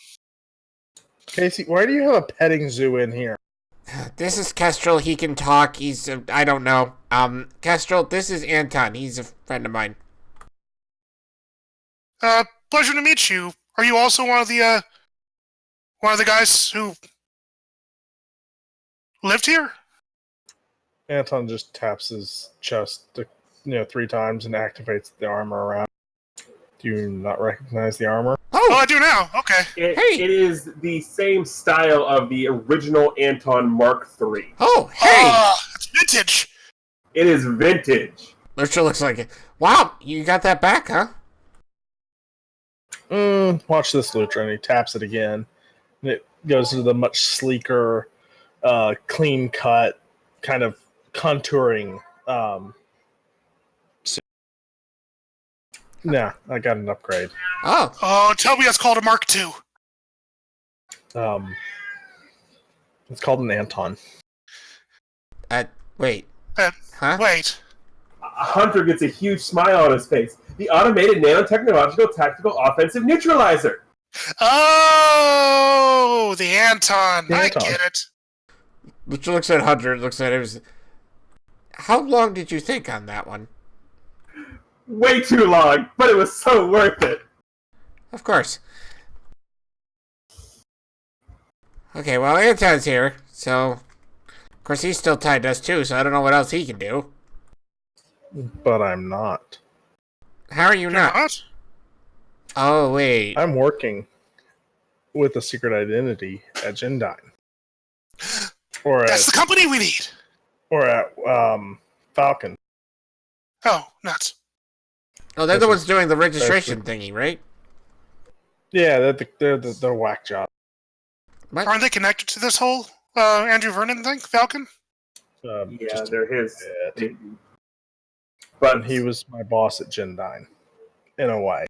Speaker 4: Casey, why do you have a petting zoo in here?
Speaker 2: This is Kestrel. He can talk. He's, I don't know. Kestrel, this is Anton. He's a friend of mine.
Speaker 3: Pleasure to meet you. Are you also one of the guys who lived here?
Speaker 4: Anton just taps his chest, 3 times and activates the armor around. Do you not recognize the armor?
Speaker 3: Oh, I do now. Okay.
Speaker 1: It is the same style of the original Anton Mark III.
Speaker 2: Oh, hey!
Speaker 3: It's vintage.
Speaker 1: It is vintage.
Speaker 2: Lutra looks like it. Wow, you got that back, huh?
Speaker 4: Watch this, Lutra, and he taps it again. And it goes to the much sleeker, clean-cut, kind of contouring suit. Nah, I got an upgrade.
Speaker 2: Oh,
Speaker 3: Tell me that's called a Mark II.
Speaker 4: It's called an Anton.
Speaker 2: wait. Huh?
Speaker 3: Wait.
Speaker 1: Hunter gets a huge smile on his face. The automated nanotechnological tactical offensive neutralizer.
Speaker 3: Oh, the Anton.
Speaker 4: The
Speaker 3: I
Speaker 4: Anton.
Speaker 3: get it.
Speaker 2: Lucha looks at Hunter, looks at him. How long did you think on that one?
Speaker 1: Way too long, but it was so worth it.
Speaker 2: Of course. Okay, well, Anton's here, so... Of course, he's still tied to us, too, so I don't know what else he can do.
Speaker 4: But I'm not.
Speaker 2: How are you
Speaker 3: You're
Speaker 2: not?
Speaker 3: not?
Speaker 2: Oh, wait.
Speaker 4: I'm working with a secret identity at Gendine. Or
Speaker 3: That's the company we need.
Speaker 4: at Falcon.
Speaker 3: Oh, nuts.
Speaker 2: Oh, they're the
Speaker 4: This
Speaker 2: ones
Speaker 4: is-
Speaker 2: doing the registration thingy, right?
Speaker 4: Yeah, they're the whack job.
Speaker 2: What?
Speaker 3: Aren't they connected to this whole Andrew Vernon thing, Falcon?
Speaker 1: Yeah,
Speaker 4: Just
Speaker 1: they're his.
Speaker 4: bit.
Speaker 1: But
Speaker 4: And he was my boss at Gendine, in a way.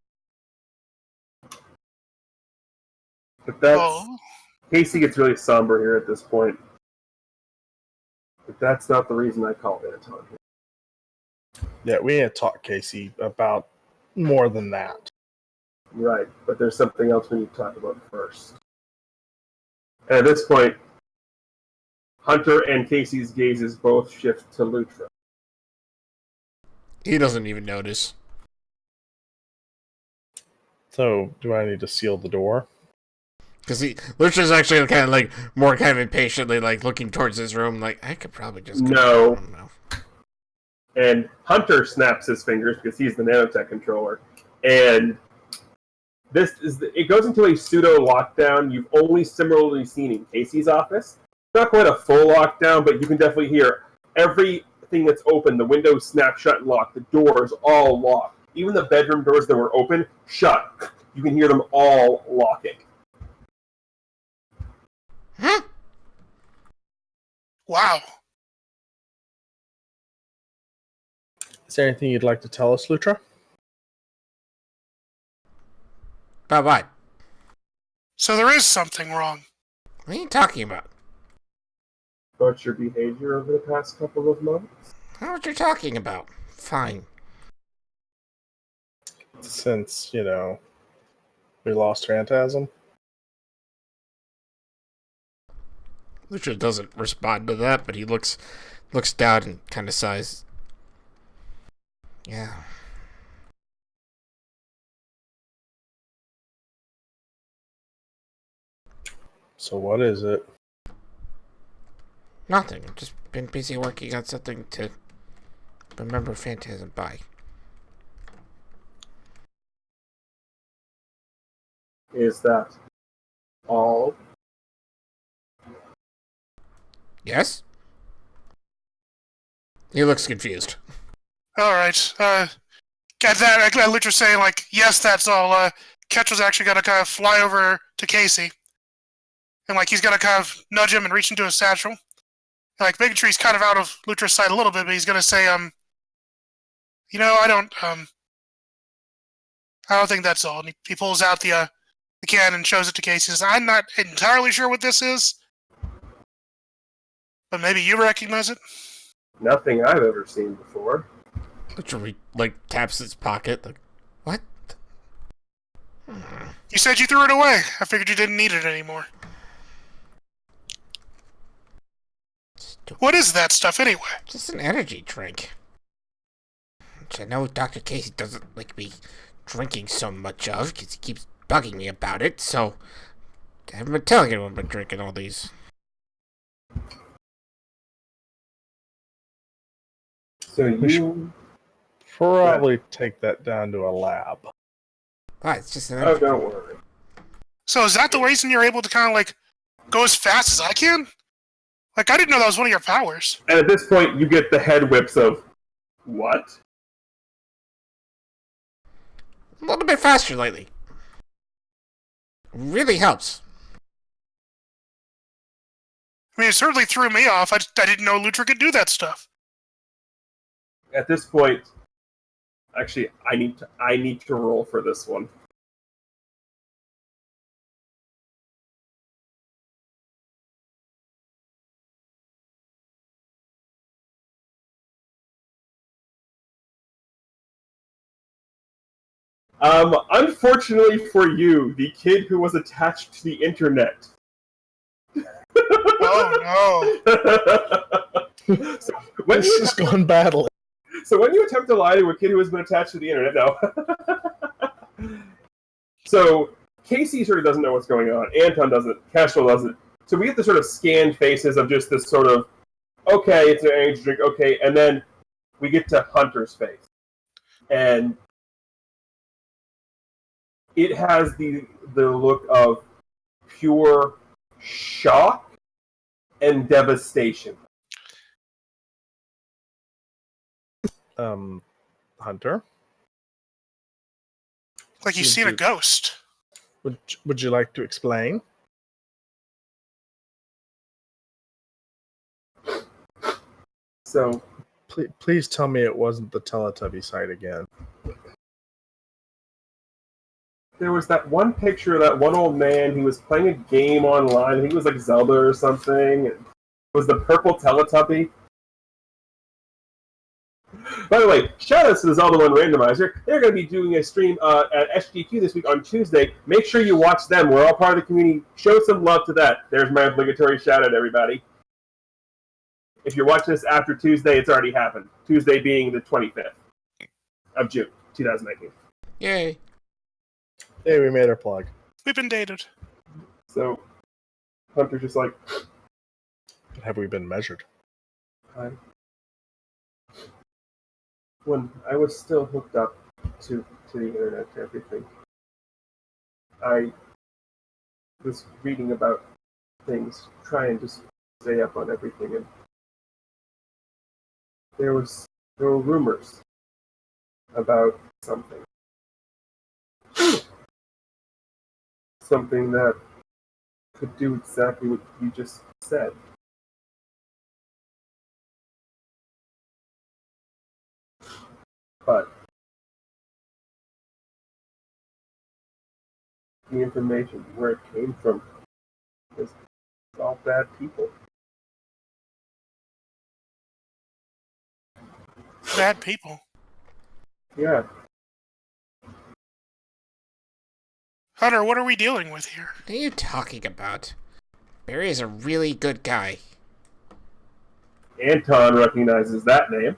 Speaker 1: But that's
Speaker 3: Oh.
Speaker 1: Casey gets really somber here at this point. But that's not the reason I called Anton.
Speaker 4: Yeah, we need to talk, Casey, about more than that.
Speaker 1: Right, but there's something else we need to talk about first. And at this point, Hunter and Casey's gazes both shift to Lutra.
Speaker 2: He doesn't even notice.
Speaker 4: So, do I need to seal the door?
Speaker 2: Because Lutra's actually kind of like, more kind of impatiently, like, looking towards his room, like, I could probably just go.
Speaker 1: No.
Speaker 2: I don't know.
Speaker 1: And Hunter snaps his fingers because he's the nanotech controller. And it goes into a pseudo lockdown you've only similarly seen in Casey's office. Not quite a full lockdown, but you can definitely hear everything that's open. The windows snap shut and lock. The doors all locked. Even the bedroom doors that were open, shut. You can hear them all locking.
Speaker 2: Huh?
Speaker 3: Wow.
Speaker 4: Is there anything you'd like to tell us, Lutra?
Speaker 2: About what?
Speaker 3: So there is something wrong.
Speaker 2: What are you talking about?
Speaker 1: About your behavior over the past couple of months?
Speaker 2: I don't know what you're talking about. Fine.
Speaker 4: Since, we lost Phantasm?
Speaker 2: Lucha doesn't respond to that, but he looks down and kind of sighs. Yeah.
Speaker 4: So what is it?
Speaker 2: Nothing. I've just been busy working on something to remember Phantasm by.
Speaker 1: Is that all?
Speaker 2: Yes? He looks confused.
Speaker 3: All right. At that, Lutra saying like, "Yes, that's all." Ketch was actually gonna kind of fly over to Casey, and like he's gonna kind of nudge him and reach into his satchel, and, like making sure he's kind of out of Lutra's sight a little bit. But he's gonna say, I don't think that's all." And he pulls out the can and shows it to Casey. He says, "I'm not entirely sure what this is, but maybe you recognize it."
Speaker 1: Nothing I've ever seen before.
Speaker 2: Literally, taps his pocket. Like, what?
Speaker 3: You said you threw it away. I figured you didn't need it anymore. What is that stuff anyway?
Speaker 2: Just an energy drink. Which I know Dr. Casey doesn't like me drinking so much of, because he keeps bugging me about it, so I haven't been telling anyone I've been drinking all these.
Speaker 1: So
Speaker 4: We should
Speaker 1: you...
Speaker 4: probably take that down to a lab.
Speaker 2: It's just an
Speaker 1: Oh,
Speaker 2: energy
Speaker 1: don't worry.
Speaker 3: So is that the reason you're able to kind of like go as fast as I can? Like, I didn't know that was one of your powers.
Speaker 1: And at this point, you get the head whips of, what?
Speaker 2: A little bit faster lately. Really helps.
Speaker 3: I mean, it certainly threw me off. I didn't know Lutra could do that stuff.
Speaker 1: At this point, actually, I need to roll for this one. Unfortunately for you, the kid who was attached to the internet.
Speaker 3: Oh
Speaker 1: no! So when
Speaker 4: This has gone badly.
Speaker 1: So when you attempt to lie to a kid who has been attached to the internet, no. So Casey sort of doesn't know what's going on. Anton doesn't. Castro doesn't. So we get the sort of scanned faces of just this sort of, okay, it's an energy drink, okay, and then we get to Hunter's face. And it has the look of pure shock and devastation.
Speaker 4: Hunter,
Speaker 3: like you've seen a ghost.
Speaker 4: would you like to explain?
Speaker 1: So,
Speaker 4: please tell me it wasn't the Teletubby site again.
Speaker 1: there was that one picture of that one old man. He was playing a game online. I think it was like Zelda or something. It was the purple Teletubby. By the way, shout out to the Zelda 1 randomizer. They're going to be doing a stream at SGQ this week on Tuesday. Make sure you watch them. We're all part of the community. Show some love to that. There's my obligatory shout out, everybody. If you're watching this after Tuesday, it's already happened. Tuesday being the 25th of June, 2019.
Speaker 2: Yay.
Speaker 4: Hey, we made our plug.
Speaker 3: We've been dated.
Speaker 1: So, Hunter's just like,
Speaker 4: Have we been measured?
Speaker 1: When I was still hooked up to the internet and everything, I was reading about things, trying to stay up on everything, and there were rumors about something. Something that could do exactly what you just said. But the information, where it came from, is all bad people.
Speaker 3: Bad people.
Speaker 1: Yeah.
Speaker 3: Hunter, what are we dealing with here?
Speaker 2: What are you talking about? Barry is a really good guy.
Speaker 1: Anton recognizes that name.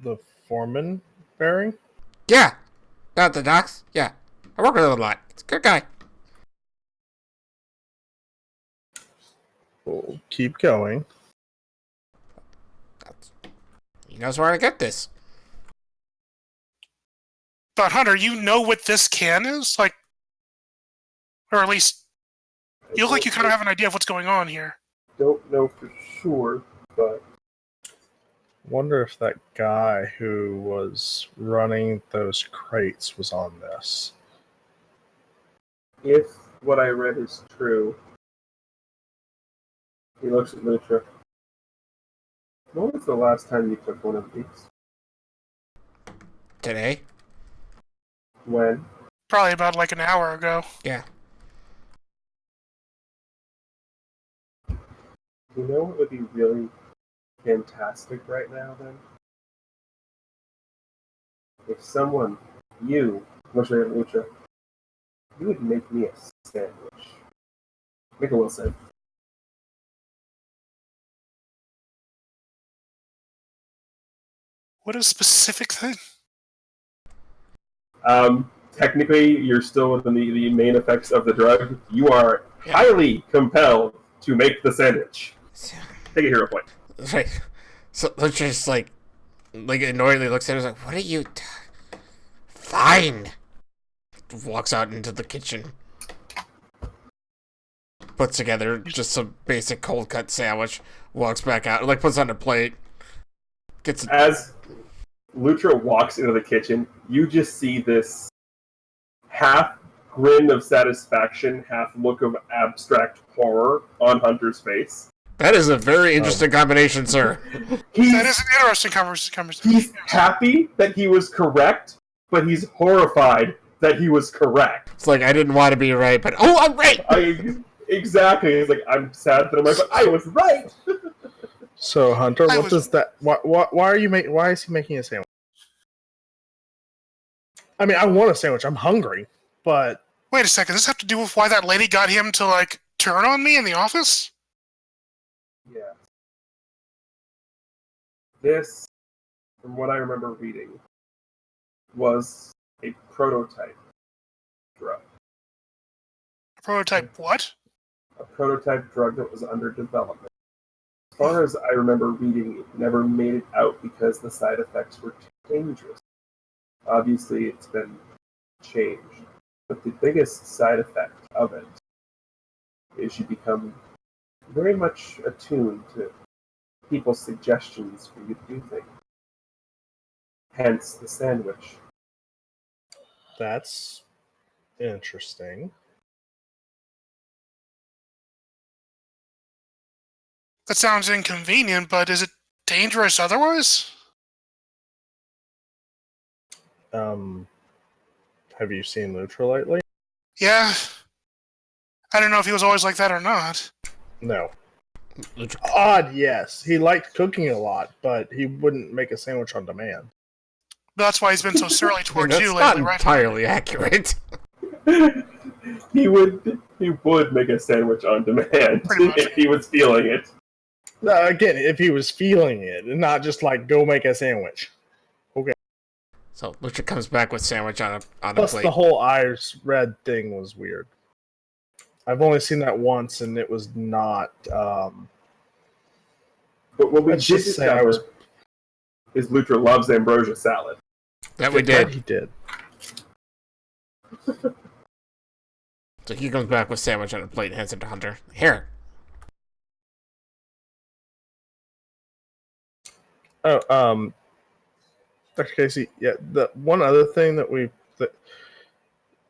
Speaker 4: the foreman bearing?
Speaker 2: Yeah. Not the docks. Yeah. I work with him a lot. It's a good guy.
Speaker 4: We'll keep going.
Speaker 2: He knows where to get this.
Speaker 3: But Hunter, you know what this can is? Like, or at least, you look like you kind of have an idea of what's going on here.
Speaker 1: Don't know for sure, but
Speaker 4: Wonder if that guy who was running those crates was on this.
Speaker 1: if what I read is true, he looks at Lutra. When was the last time you took one of these?
Speaker 2: Today?
Speaker 1: When?
Speaker 3: Probably about like an hour ago.
Speaker 2: Yeah.
Speaker 1: You know what would be really fantastic right now, then? If someone, you, looking at Lutra, you would make me a sandwich. Make a will save.
Speaker 3: What a specific thing.
Speaker 1: Technically, you're still within the main effects of the drug. You are highly compelled to make the sandwich. Take a hero point.
Speaker 2: Right. So Lucha just like annoyingly looks at him and is like, what are you Fine. Walks out into the kitchen. Puts together just some basic cold cut sandwich. Walks back out. Like puts on a plate. Gets
Speaker 1: As Lutra walks into the kitchen, you just see this half grin of satisfaction, half look of abstract horror on Hunter's face.
Speaker 2: That is a very interesting combination, sir.
Speaker 3: That is an interesting conversation.
Speaker 1: He's happy that he was correct, but he's horrified that he was correct.
Speaker 2: It's like, I didn't want to be right, but I'm right!
Speaker 1: Exactly. He's like, I'm sad that I'm right, but I was right!
Speaker 4: So, Hunter, what does that... Why is he making a sandwich? I mean, I want a sandwich. I'm hungry, but...
Speaker 3: Wait a second. Does this have to do with why that lady got him to, like, turn on me in the office?
Speaker 1: Yeah. This, from what I remember reading, was a prototype drug.
Speaker 3: A prototype what?
Speaker 1: A prototype drug that was under development. As far as I remember reading, it never made it out because the side effects were too dangerous. Obviously, it's been changed. But the biggest side effect of it is you become very much attuned to people's suggestions for you to do things. Hence the sandwich.
Speaker 4: That's interesting.
Speaker 3: That sounds inconvenient, but is it dangerous otherwise?
Speaker 4: Have you seen Lutra lately?
Speaker 3: Yeah. I don't know if he was always like that or not.
Speaker 4: No. Odd, yes. He liked cooking a lot, but he wouldn't make a sandwich on demand.
Speaker 3: That's why he's been so surly towards
Speaker 2: that's
Speaker 3: you
Speaker 2: not
Speaker 3: lately, right?
Speaker 2: entirely accurate.
Speaker 1: He would make a sandwich on demand if he was feeling it.
Speaker 4: Again, if he was feeling it, and not just like, go make a sandwich. Okay.
Speaker 2: So Lucha comes back with sandwich on a
Speaker 4: Plus,
Speaker 2: plate.
Speaker 4: the whole Irish red thing was weird. I've only seen that once, and it was not...
Speaker 1: But what we
Speaker 4: Let's
Speaker 1: did
Speaker 4: just say
Speaker 1: discover is Lutra loves ambrosia salad.
Speaker 2: That we
Speaker 4: That
Speaker 2: did.
Speaker 4: he did.
Speaker 2: So he comes back with sandwich on a plate and hands it to Hunter. Here.
Speaker 4: Oh, Dr. Casey, yeah, the one other thing that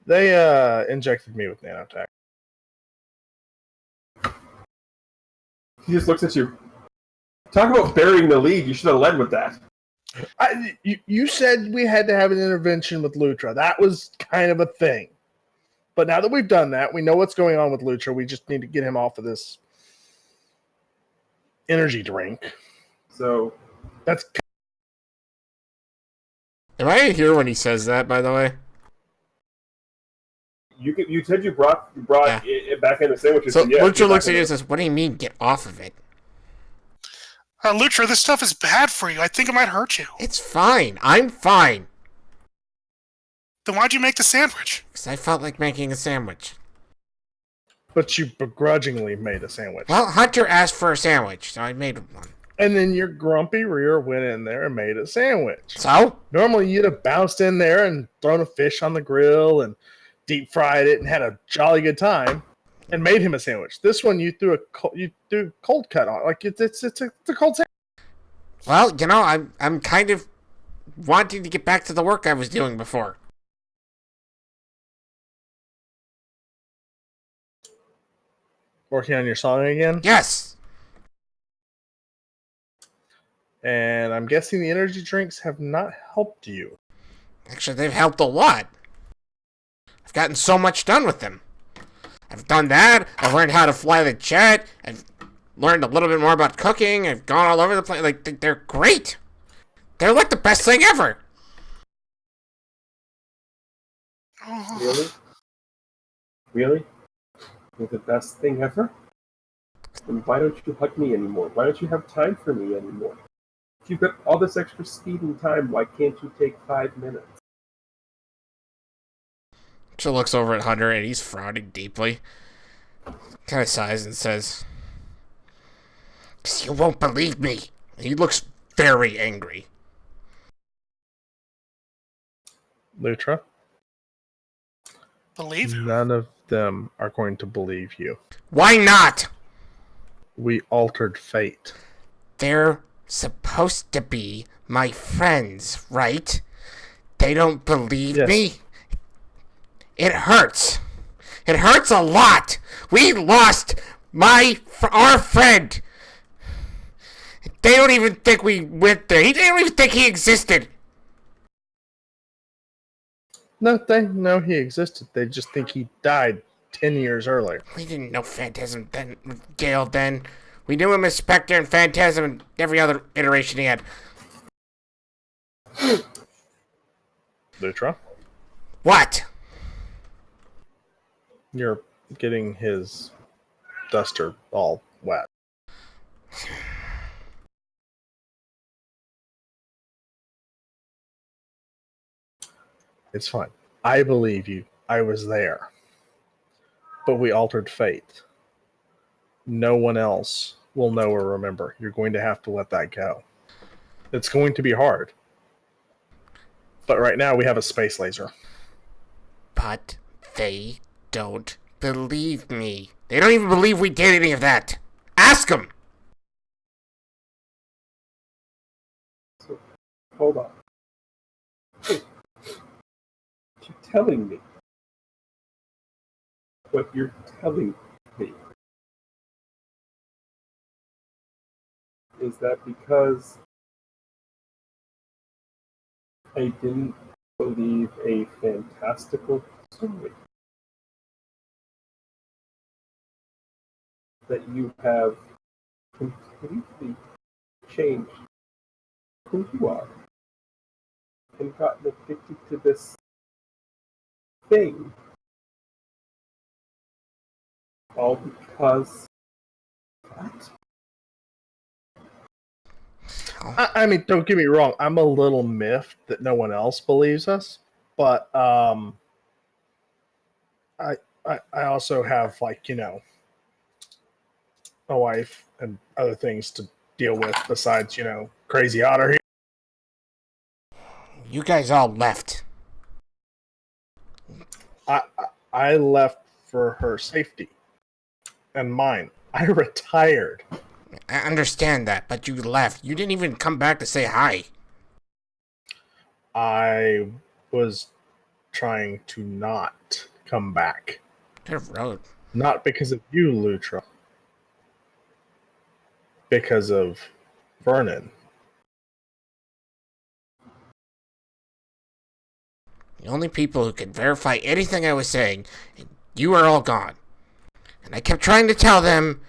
Speaker 4: they injected me with nanotech.
Speaker 1: He just looks at you. Talk about burying the lead. You should have led with that.
Speaker 4: You said we had to have an intervention with Lutra. That was kind of a thing. But now that we've done that, we know what's going on with Lutra. We just need to get him off of this energy drink.
Speaker 1: So
Speaker 4: That's
Speaker 2: Am I here when he says that, by the way?
Speaker 1: you said you brought it back in the sandwiches.
Speaker 2: So
Speaker 1: yeah,
Speaker 2: Lucha looks at you and says, what do you mean, get off of it?
Speaker 3: Lutra, this stuff is bad for you. I think it might hurt you.
Speaker 2: It's fine. I'm fine.
Speaker 3: Then why'd you make the sandwich?
Speaker 2: Because I felt like making a sandwich.
Speaker 4: But you begrudgingly made a sandwich.
Speaker 2: Well, Hunter asked for a sandwich, so I made one.
Speaker 4: And then your grumpy rear went in there and made a sandwich.
Speaker 2: So?
Speaker 4: Normally you'd have bounced in there and thrown a fish on the grill and deep fried it and had a jolly good time and made him a sandwich. This one you threw cold cut on. Like it's a cold sandwich.
Speaker 2: Well, you know, I'm kind of wanting to get back to the work I was doing before.
Speaker 4: Working on your song again?
Speaker 2: Yes.
Speaker 4: And I'm guessing the energy drinks have not helped you.
Speaker 2: Actually, they've helped a lot. I've gotten so much done with them. I've done that. I've learned how to fly the jet. I've learned a little bit more about cooking. I've gone all over the place. Like, they're great. They're like the best thing ever.
Speaker 1: Really? Really? You're the best thing ever? Then why don't you hug me anymore? Why don't you have time for me anymore? If you've got all this extra speed and time, why can't you take 5 minutes?
Speaker 2: She looks over at Hunter and he's frowning deeply. Kind of sighs and says, "'Cause you won't believe me." He looks very angry.
Speaker 4: Lutra?
Speaker 3: Believe?
Speaker 4: None of them are going to believe you.
Speaker 2: Why not?
Speaker 4: We altered fate.
Speaker 2: They're supposed to be my friends, right? They don't believe me? It hurts. It hurts a lot. We lost our friend. They don't even think we went there. They don't even think he existed.
Speaker 4: No, they know he existed. They just think he died 10 years earlier.
Speaker 2: We didn't know Phantasm then, Gale then. We knew him as Spectre and Phantasm and every other iteration he had.
Speaker 4: Lutra?
Speaker 2: What?
Speaker 4: You're getting his duster all wet. It's fine. I believe you. I was there. But we altered fate. No one else will know or remember. You're going to have to let that go. It's going to be hard. But right now we have a space laser.
Speaker 2: But they don't believe me. They don't even believe we did any of that. Ask them.
Speaker 1: So, hold on. You're telling me what you're telling me is that because I didn't believe a fantastical story that you have completely changed who you are and gotten addicted to this thing all because what?
Speaker 4: I mean, don't get me wrong. I'm a little miffed that no one else believes us, but I also have, like, you know, a wife and other things to deal with besides, you know, crazy Otter here.
Speaker 2: You guys all left.
Speaker 4: I left for her safety and mine. I retired.
Speaker 2: I understand that, but you left. You didn't even come back to say hi.
Speaker 4: I was trying to not come back.
Speaker 2: Good road.
Speaker 4: Not because of you, Lutra. Because of Vernon.
Speaker 2: The only people who could verify anything I was saying, you are all gone. And I kept trying to tell them,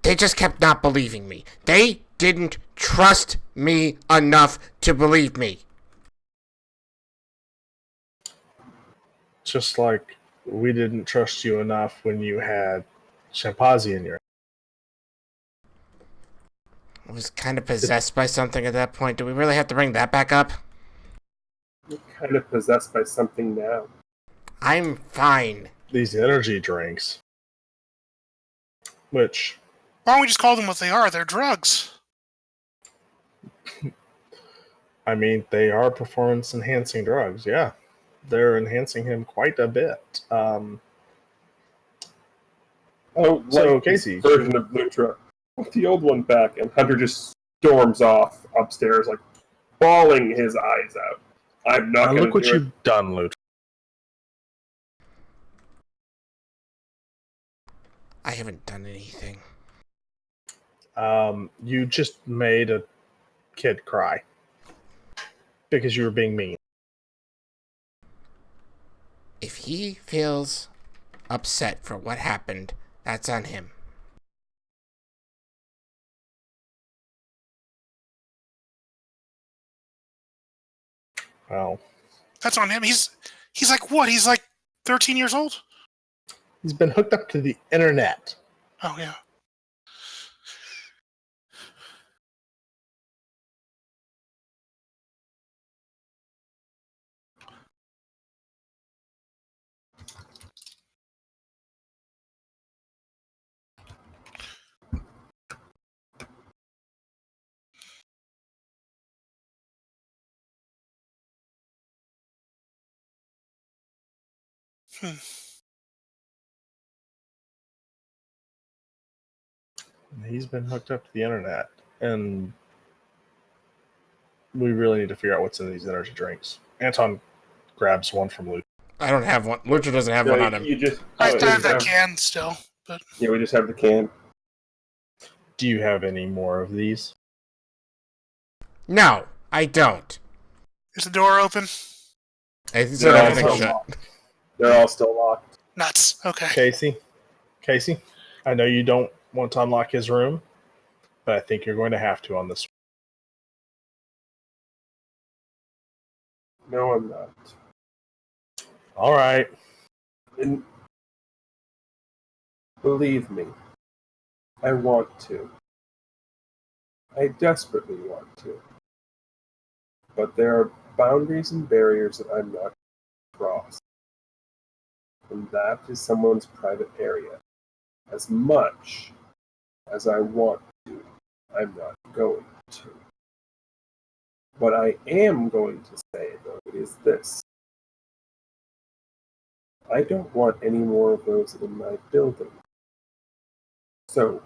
Speaker 2: they just kept not believing me. They didn't trust me enough to believe me.
Speaker 4: Just like we didn't trust you enough when you had Champazi in your...
Speaker 2: was kind of possessed by something at that point. Do we really have to bring that back up?
Speaker 1: You're kind of possessed by something now.
Speaker 2: I'm fine.
Speaker 4: These energy drinks. Which...
Speaker 3: Why don't we just call them what they are? They're drugs.
Speaker 4: I mean, they are performance-enhancing drugs, yeah. They're enhancing him quite a bit. So, Casey.
Speaker 1: Version of Lutra. Put the old one back, and Hunter just storms off upstairs, like, bawling his eyes out. I'm not going to
Speaker 4: look what
Speaker 1: do it.
Speaker 4: you've done, Lutra.
Speaker 2: I haven't done anything.
Speaker 4: You just made a kid cry. Because you were being mean.
Speaker 2: If he feels upset for what happened, that's on him.
Speaker 4: Well,
Speaker 3: That's on him. He's like what? He's like 13 years old?
Speaker 4: he's been hooked up to the internet.
Speaker 3: Oh, yeah.
Speaker 4: He's been hooked up to the internet. And we really need to figure out what's in these energy drinks. Anton grabs one from Luke.
Speaker 2: I don't have one. Lucha doesn't have one on him.
Speaker 1: You just,
Speaker 3: I
Speaker 1: you
Speaker 3: have
Speaker 1: just
Speaker 3: that can still, but
Speaker 1: Yeah, we just have the can.
Speaker 4: Do you have any more of these?
Speaker 2: No, I don't.
Speaker 3: is the door open?
Speaker 2: I said
Speaker 1: No,
Speaker 2: everything's
Speaker 1: it's
Speaker 2: shut.
Speaker 1: locked. They're all still locked.
Speaker 3: Nuts. Okay.
Speaker 4: Casey, I know you don't want to unlock his room, but I think you're going to have to on this.
Speaker 1: No, I'm not.
Speaker 4: All right.
Speaker 1: And believe me, I want to. I desperately want to. But there are boundaries and barriers that I'm not going to cross. And that is someone's private area. As much as I want to, I'm not going to. What I am going to say, though, is this. I don't want any more of those in my building. So,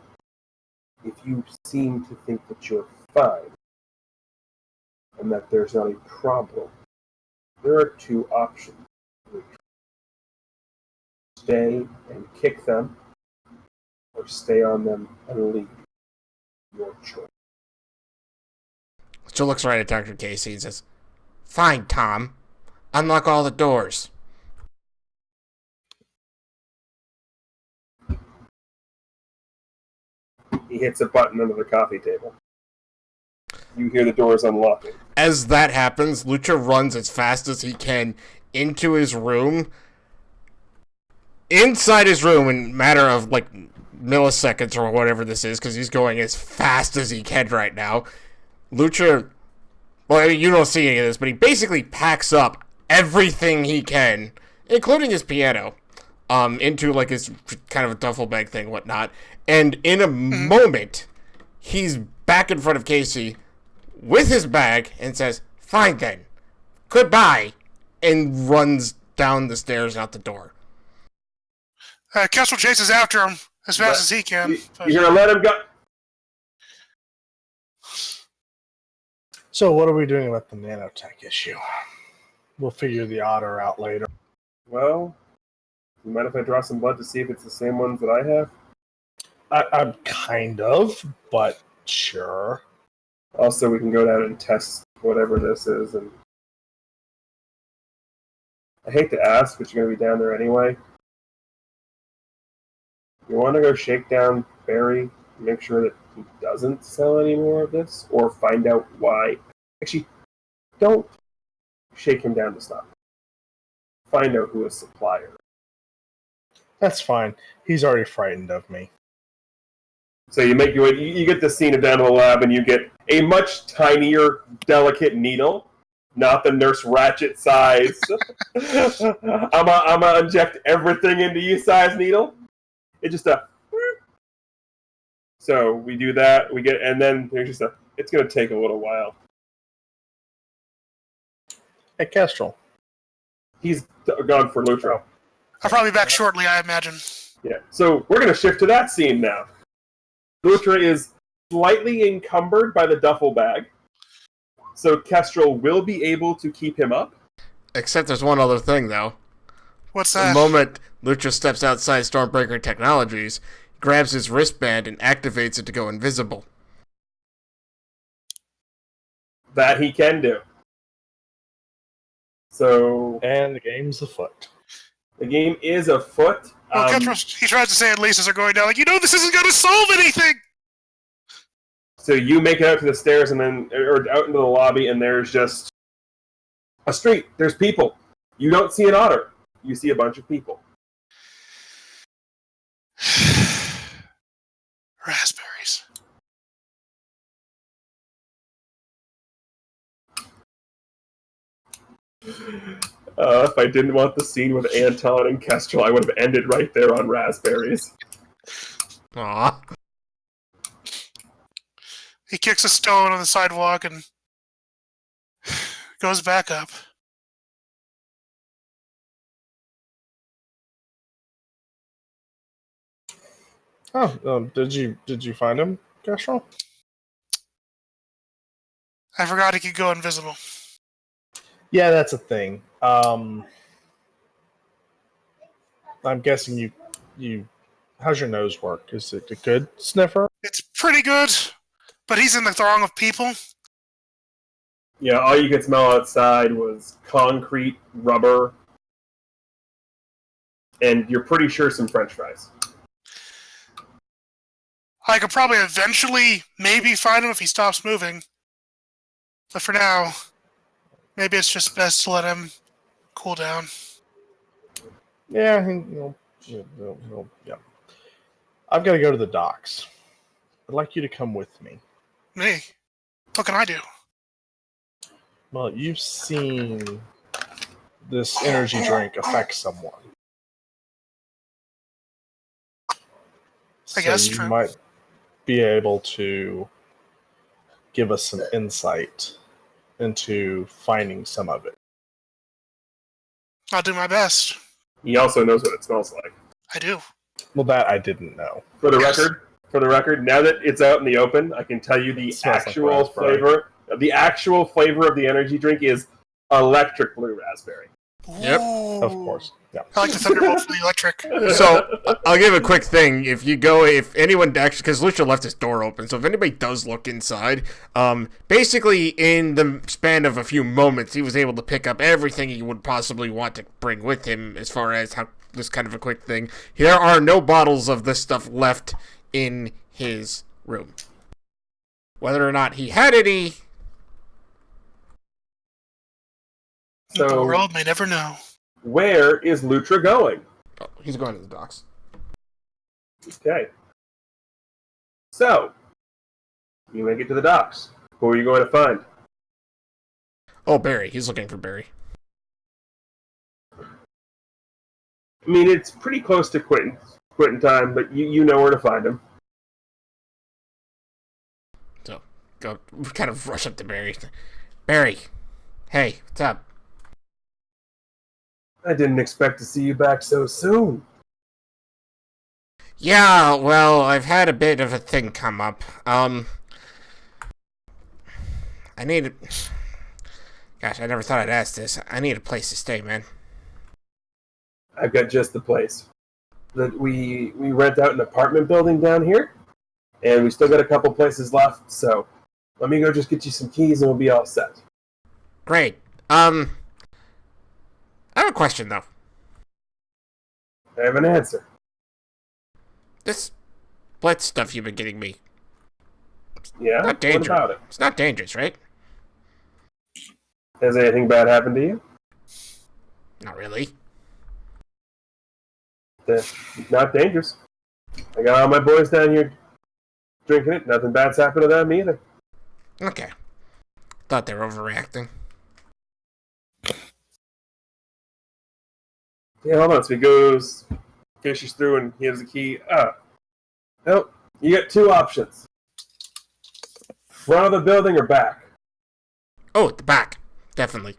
Speaker 1: if you seem to think that you're fine, and that there's not a problem, there are two options. Stay and kick them, or stay on them and leave. Your choice.
Speaker 2: Lucha looks right at Dr. Casey and says, "Fine, Tom. Unlock all the doors."
Speaker 1: He hits a button under the coffee table. You hear the doors unlocking.
Speaker 2: As that happens, Lucha runs as fast as he can into his room. Inside his room, in a matter of like milliseconds or whatever this is, because he's going as fast as he can right now. Lucha, well, I mean, you don't see any of this, but he basically packs up everything he can, including his piano, into like his kind of a duffel bag thing, whatnot. And in a moment, he's back in front of Casey with his bag and says, "Fine then, goodbye," and runs down the stairs out the door.
Speaker 3: Kessel chases after him as fast as he can.
Speaker 1: You're gonna let him go?
Speaker 4: So what are we doing about the nanotech issue? We'll figure the Otter out later.
Speaker 1: Well, you mind if I draw some blood to see if it's the same ones that I have?
Speaker 4: I'm kind of, but sure.
Speaker 1: Also, we can go down and test whatever this is. And I hate to ask, but you're going to be down there anyway. You want to go shake down Barry, make sure that he doesn't sell any more of this, or find out why. Actually, don't shake him down to stop. Find out who his supplier is.
Speaker 4: That's fine. He's already frightened of me.
Speaker 1: So you get the scene of down in the lab, and you get a much tinier, delicate needle, not the Nurse Ratchet size. I'm gonna inject everything into you size needle. It's just a. So we do that. And then there's just a. It's gonna take a little while.
Speaker 4: Hey, Kestrel.
Speaker 1: He's gone for Lutra.
Speaker 3: I'll probably be back shortly, I imagine.
Speaker 1: Yeah. So we're gonna shift to that scene now. Lutra is slightly encumbered by the duffel bag, so Kestrel will be able to keep him up.
Speaker 2: Except there's one other thing, though.
Speaker 3: What's that?
Speaker 2: The moment Lutra steps outside Stormbreaker Technologies, he grabs his wristband and activates it to go invisible.
Speaker 1: That he can do. So...
Speaker 4: And the game's afoot.
Speaker 1: The game is afoot.
Speaker 3: Well, Kestrel, he tries to say at least as they're going down, like, this isn't going to solve anything!
Speaker 1: So you make it out to the stairs or out into the lobby, and there's just a street. There's people. You don't see an otter. You see a bunch of people.
Speaker 3: Raspberries.
Speaker 1: If I didn't want the scene with Anton and Kestrel, I would have ended right there on raspberries.
Speaker 2: Aww.
Speaker 3: He kicks a stone on the sidewalk and goes back up.
Speaker 4: Oh, did you find him, Kestrel?
Speaker 3: I forgot he could go invisible.
Speaker 4: Yeah, that's a thing. I'm guessing you. How's your nose work? Is it a good sniffer?
Speaker 3: It's pretty good, but he's in the throng of people.
Speaker 1: Yeah, all you could smell outside was concrete, rubber, and you're pretty sure some French fries.
Speaker 3: I could probably eventually maybe find him if he stops moving. But for now, maybe it's just best to let him cool down.
Speaker 4: Yeah, yeah. I've got to go to the docks. I'd like you to come with me.
Speaker 3: Me? What can I do?
Speaker 4: Well, you've seen this energy drink affect someone.
Speaker 3: I guess
Speaker 4: you
Speaker 3: true.
Speaker 4: Might be able to give us some insight into finding some of it.
Speaker 3: I'll do my best.
Speaker 1: He also knows what it smells like.
Speaker 3: I do.
Speaker 4: Well, that I didn't know.
Speaker 1: For the record, now that it's out in the open, I can tell you the actual flavor. The actual flavor of the energy drink is electric blue raspberry.
Speaker 2: Yep.
Speaker 3: Ooh.
Speaker 4: Of course. Yeah.
Speaker 3: I like the Thunderbolt for the electric.
Speaker 2: So, I'll give a quick thing. If anyone actually, because Lucha left his door open, so if anybody does look inside, basically in the span of a few moments, he was able to pick up everything he would possibly want to bring with him as far as how this kind of a quick thing. There are no bottles of this stuff left in his room. Whether or not he had any...
Speaker 1: So,
Speaker 3: the world may never know.
Speaker 1: Where is Lutra going?
Speaker 2: Oh, he's going to the docks.
Speaker 1: Okay. So, you make it to the docks. Who are you going to find?
Speaker 2: Oh, Barry. He's looking for Barry.
Speaker 1: I mean, it's pretty close to quitting time, but you know where to find him.
Speaker 2: So, go kind of rush up to Barry. Barry, hey, what's up?
Speaker 1: I didn't expect to see you back so soon.
Speaker 2: Yeah, well, I've had a bit of a thing come up. I need... Gosh, I never thought I'd ask this. I need a place to stay, man.
Speaker 1: I've got just the place. We rent out an apartment building down here, and we still got a couple places left, so let me go just get you some keys and we'll be all set.
Speaker 2: Great. I have a question, though.
Speaker 1: I have an answer.
Speaker 2: This blitz stuff you've been getting me.
Speaker 1: Yeah?
Speaker 2: Not
Speaker 1: What
Speaker 2: dangerous.
Speaker 1: about it?
Speaker 2: It's not dangerous, right?
Speaker 1: Has anything bad happened to you?
Speaker 2: Not really.
Speaker 1: Not dangerous. I got all my boys down here drinking it. Nothing bad's happened to them either.
Speaker 2: Okay. Thought they were overreacting.
Speaker 1: Yeah, hold on. So he goes, fishes through, and he has the key. Nope. You get two options. Front of the building or back.
Speaker 2: Oh, at the back. Definitely.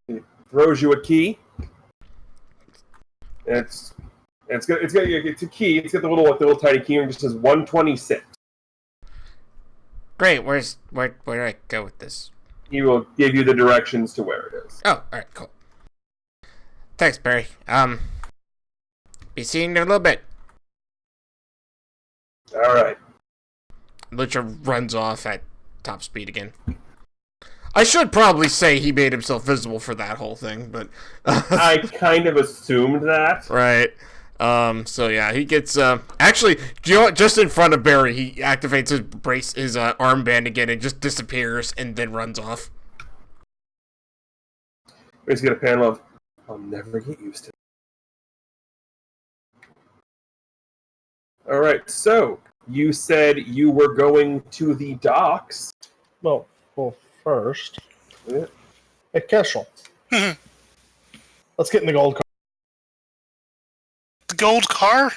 Speaker 1: He throws you a key. And it's a key. It's got the little tiny key, and it just says 126.
Speaker 2: Great. Where do I go with this?
Speaker 1: He will give you the directions to where it is.
Speaker 2: Oh, alright, cool. Thanks, Barry. Be seeing you in a little bit.
Speaker 1: Alright.
Speaker 2: Lutra runs off at top speed again. I should probably say he made himself visible for that whole thing, but...
Speaker 1: I kind of assumed that.
Speaker 2: Right. So yeah, he gets, actually, do you know what? Just in front of Barry, he activates his armband again and just disappears and then runs off.
Speaker 1: We just get a panel of, I'll never get used to it. Alright, so, you said you were going to the docks.
Speaker 4: Well, first.
Speaker 1: Yeah.
Speaker 4: Hey, Kestrel. Let's get in the gold car.
Speaker 3: The gold car?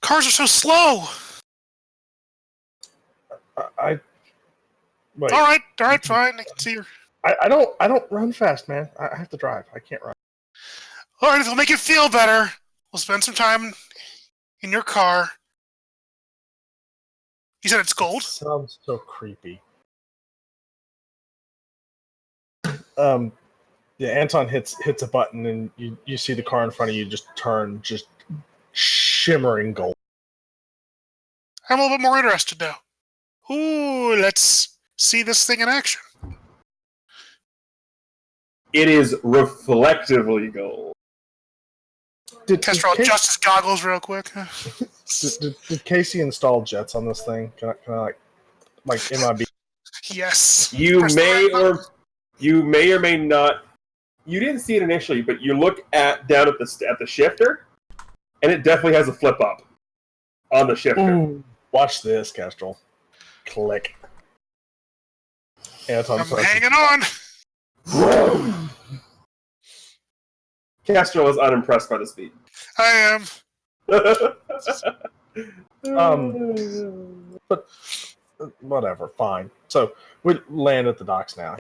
Speaker 3: Cars are so slow.
Speaker 4: Wait.
Speaker 3: All right, fine. I can see your...
Speaker 4: I don't run fast, man. I have to drive. I can't run.
Speaker 3: All right, if it'll make you feel better, we'll spend some time in your car. You said it's gold?
Speaker 4: Sounds so creepy. Yeah, Anton hits a button and you see the car in front of you just turn just shimmering gold.
Speaker 3: I'm a little bit more interested now. Ooh, let's see this thing in action.
Speaker 1: It is reflectively gold.
Speaker 3: Kestrel adjust his goggles real quick.
Speaker 4: Did Casey install jets on this thing? Can I like MIB?
Speaker 3: Yes.
Speaker 1: You may or may not. You didn't see it initially, but you look down at the shifter, and it definitely has a flip up on the shifter.
Speaker 4: Ooh. Watch this, Kestrel. Click. Anton,
Speaker 3: I'm hanging on.
Speaker 1: Kestrel is unimpressed by the speed.
Speaker 3: I am.
Speaker 4: But whatever, fine. So we land at the docks now.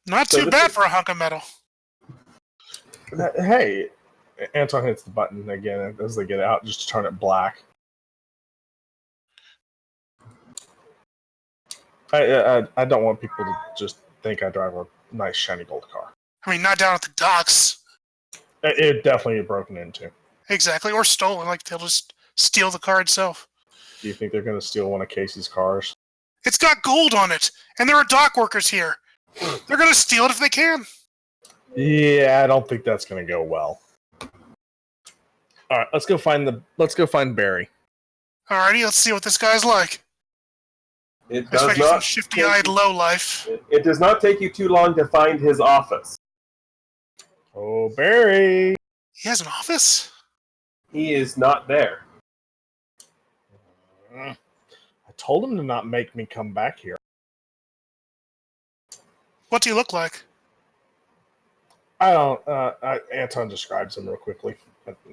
Speaker 3: Not too bad for a hunk of metal.
Speaker 4: Hey, Anton hits the button again as they get out, just to turn it black. I don't want people to just think I drive a nice shiny gold car.
Speaker 3: I mean, not down at the docks.
Speaker 4: It definitely get broken into.
Speaker 3: Exactly, or stolen. Like they'll just steal the car itself.
Speaker 4: Do you think they're going to steal one of Casey's cars?
Speaker 3: It's got gold on it, and there are dock workers here. They're going to steal it if they can.
Speaker 4: Yeah, I don't think that's going to go well. All right, let's go find Barry.
Speaker 3: Alrighty, let's see what this guy's like.
Speaker 1: It
Speaker 3: I
Speaker 1: does
Speaker 3: expect he's some
Speaker 1: not.
Speaker 3: shifty-eyed lowlife.
Speaker 1: It does not take you too long to find his office.
Speaker 4: Oh, Barry!
Speaker 3: He has an office?
Speaker 1: He is not there.
Speaker 4: I told him to not make me come back here.
Speaker 3: What do you look like?
Speaker 4: I don't. Anton describes him real quickly.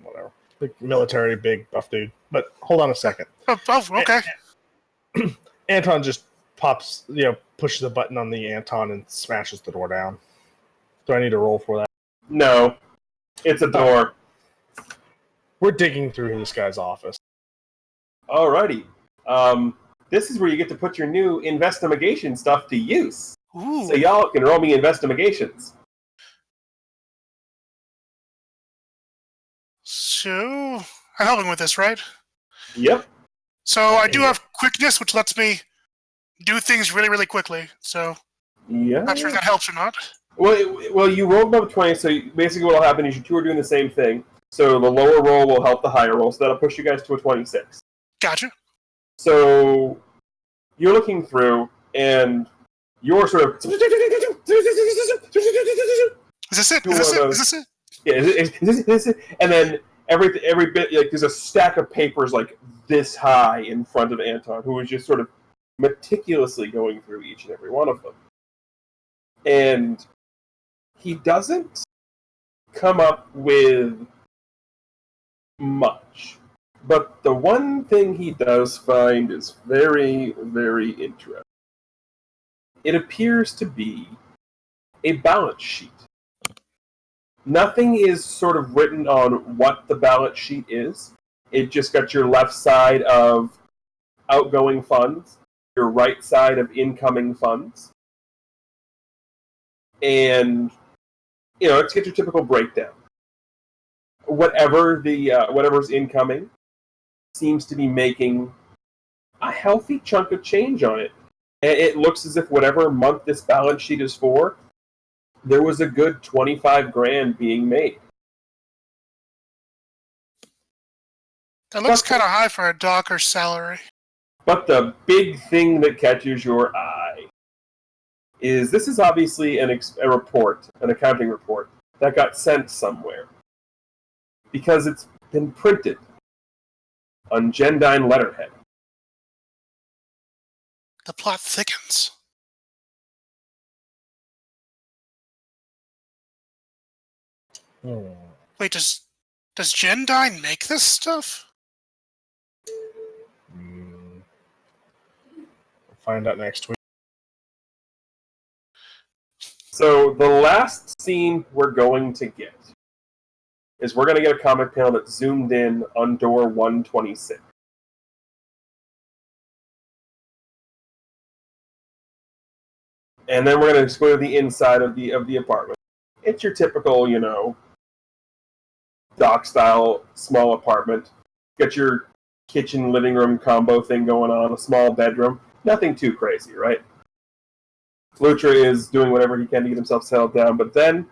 Speaker 4: Whatever. Big military, big buff dude. But hold on a second.
Speaker 3: Oh, okay.
Speaker 4: Anton just pushes a button on the Anton and smashes the door down. Do I need to roll for that?
Speaker 1: No. It's a door.
Speaker 4: We're digging through this guy's office.
Speaker 1: Alrighty. This is where you get to put your new investigation stuff to use.
Speaker 3: Ooh.
Speaker 1: So y'all can roll me investigations.
Speaker 3: So, I'm helping with this, right?
Speaker 1: Yep.
Speaker 3: So I do have quickness, which lets me do things really, really quickly. So,
Speaker 1: Yeah.
Speaker 3: not sure if that helps or not.
Speaker 1: Well, you rolled above 20, so basically what will happen is you two are doing the same thing. So the lower roll will help the higher roll, so that'll push you guys to a 26.
Speaker 3: Gotcha.
Speaker 1: So you're looking through, and you're sort of...
Speaker 3: Is this it? Is this it?
Speaker 1: Yeah, and then every bit, like there's a stack of papers like this high in front of Anton, who is just sort of meticulously going through each and every one of them. And he doesn't come up with much. But the one thing he does find is very, very interesting. It appears to be a balance sheet. Nothing is sort of written on what the balance sheet is. It just got your left side of outgoing funds, your right side of incoming funds. And, it's got your typical breakdown. Whatever's incoming seems to be making a healthy chunk of change on it. And it looks as if whatever month this balance sheet is for, there was a good 25 grand being made.
Speaker 3: That looks kind of high for a docker's salary.
Speaker 1: But the big thing that catches your eye is this is obviously a report, an accounting report, that got sent somewhere. Because it's been printed on Gendine letterhead.
Speaker 3: The plot thickens. Wait, does Gendine make this stuff?
Speaker 4: We'll find out next week.
Speaker 1: So the last scene we're going to get is we're going to get a comic panel that's zoomed in on door 126. And then we're going to explore the inside of the apartment. It's your typical, dock-style small apartment. Got your kitchen, living room combo thing going on, a small bedroom. Nothing too crazy, right? Lutra is doing whatever he can to get himself settled down, but then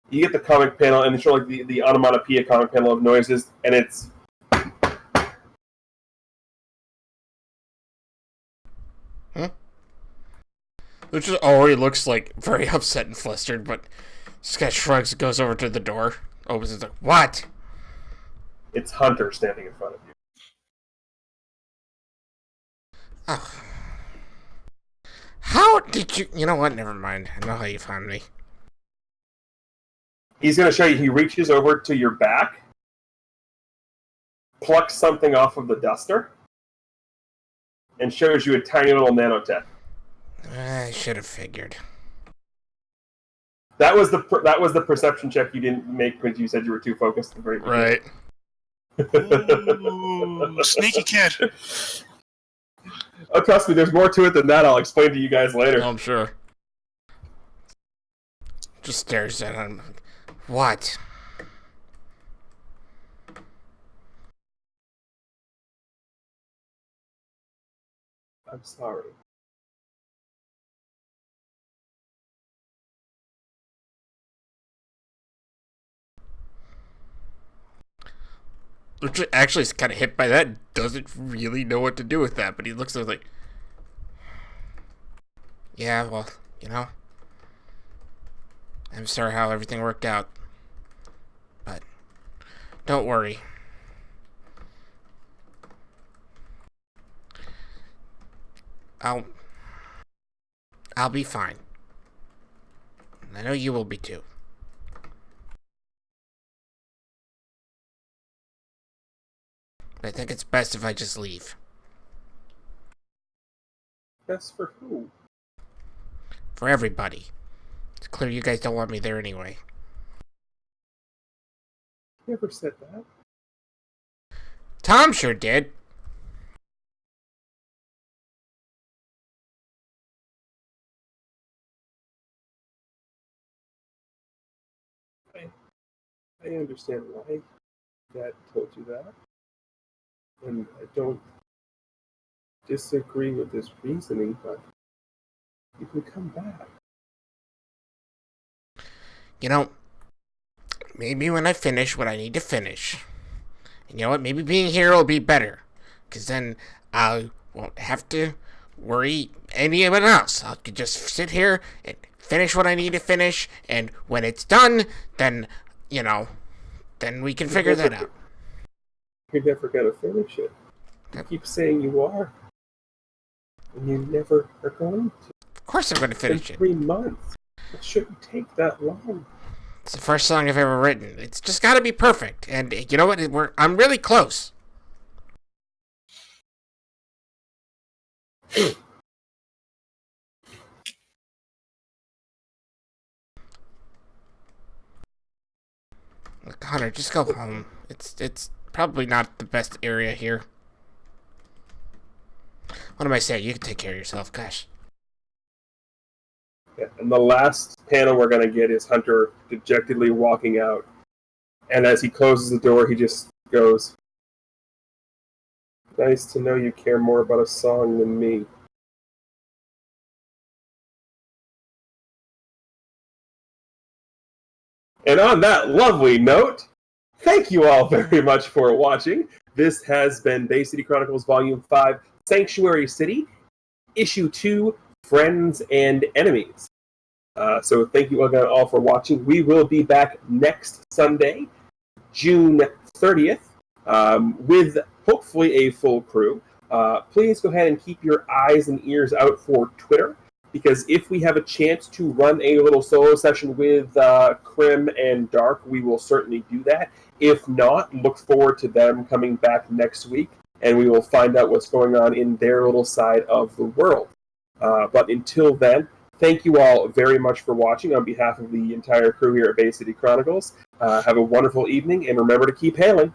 Speaker 1: you get the comic panel, and it's sort of like the onomatopoeia comic panel of noises, and it's...
Speaker 2: Lutra already looks like very upset and flustered, but this guy shrugs, goes over to the door, opens it, like, what?
Speaker 1: It's Hunter standing in front of you.
Speaker 2: Oh. How did you... You know what? Never mind. I know how you found me.
Speaker 1: He's going to show you. He reaches over to your back, plucks something off of the duster, and shows you a tiny little nanotech.
Speaker 2: I should have figured.
Speaker 1: That was the perception check you didn't make because you said you were too focused at the very beginning.
Speaker 2: Right.
Speaker 3: Ooh, sneaky kid.
Speaker 1: Oh, trust me, there's more to it than that. I'll explain to you guys later.
Speaker 2: I'm sure. Just stares at him. What?
Speaker 1: I'm sorry.
Speaker 2: Lucha actually is kind of hit by that. Doesn't really know what to do with that, but he looks at it like, yeah, well, I'm sorry how everything worked out, but don't worry. I'll be fine. I know you will be too. I think it's best if I just leave.
Speaker 1: Best for who?
Speaker 2: For everybody. It's clear you guys don't want me there anyway.
Speaker 1: Never said that.
Speaker 2: Tom sure did.
Speaker 1: I understand why Dad told you that. And I don't disagree with his reasoning, but you can come back.
Speaker 2: Maybe when I finish what I need to finish. And you know what? Maybe being here will be better. Because then I won't have to worry anyone else. I could just sit here and finish what I need to finish. And when it's done, then, then we can figure that out.
Speaker 1: You're never going to finish it. You keep saying you are. And you never are going to.
Speaker 2: Of course I'm going to finish
Speaker 1: In
Speaker 2: it.
Speaker 1: 3 months. It shouldn't take that long.
Speaker 2: It's the first song I've ever written. It's just got to be perfect. And you know what? I'm really close. Look, Hunter, just go home. It's probably not the best area here. What am I saying? You can take care of yourself. Gosh.
Speaker 1: Yeah, and the last panel we're going to get is Hunter dejectedly walking out. And as he closes the door, he just goes, "Nice to know you care more about a song than me." And on that lovely note, thank you all very much for watching. This has been Bay City Chronicles Volume 5, Sanctuary City, Issue 2, Friends and Enemies. So thank you again all for watching. We will be back next Sunday, June 30th, with hopefully a full crew. Please go ahead and keep your eyes and ears out for Twitter, because if we have a chance to run a little solo session with Crim and Dark, we will certainly do that. If not, look forward to them coming back next week, and we will find out what's going on in their little side of the world. But until then, thank you all very much for watching on behalf of the entire crew here at Bay City Chronicles. Have a wonderful evening, and remember to keep hailing.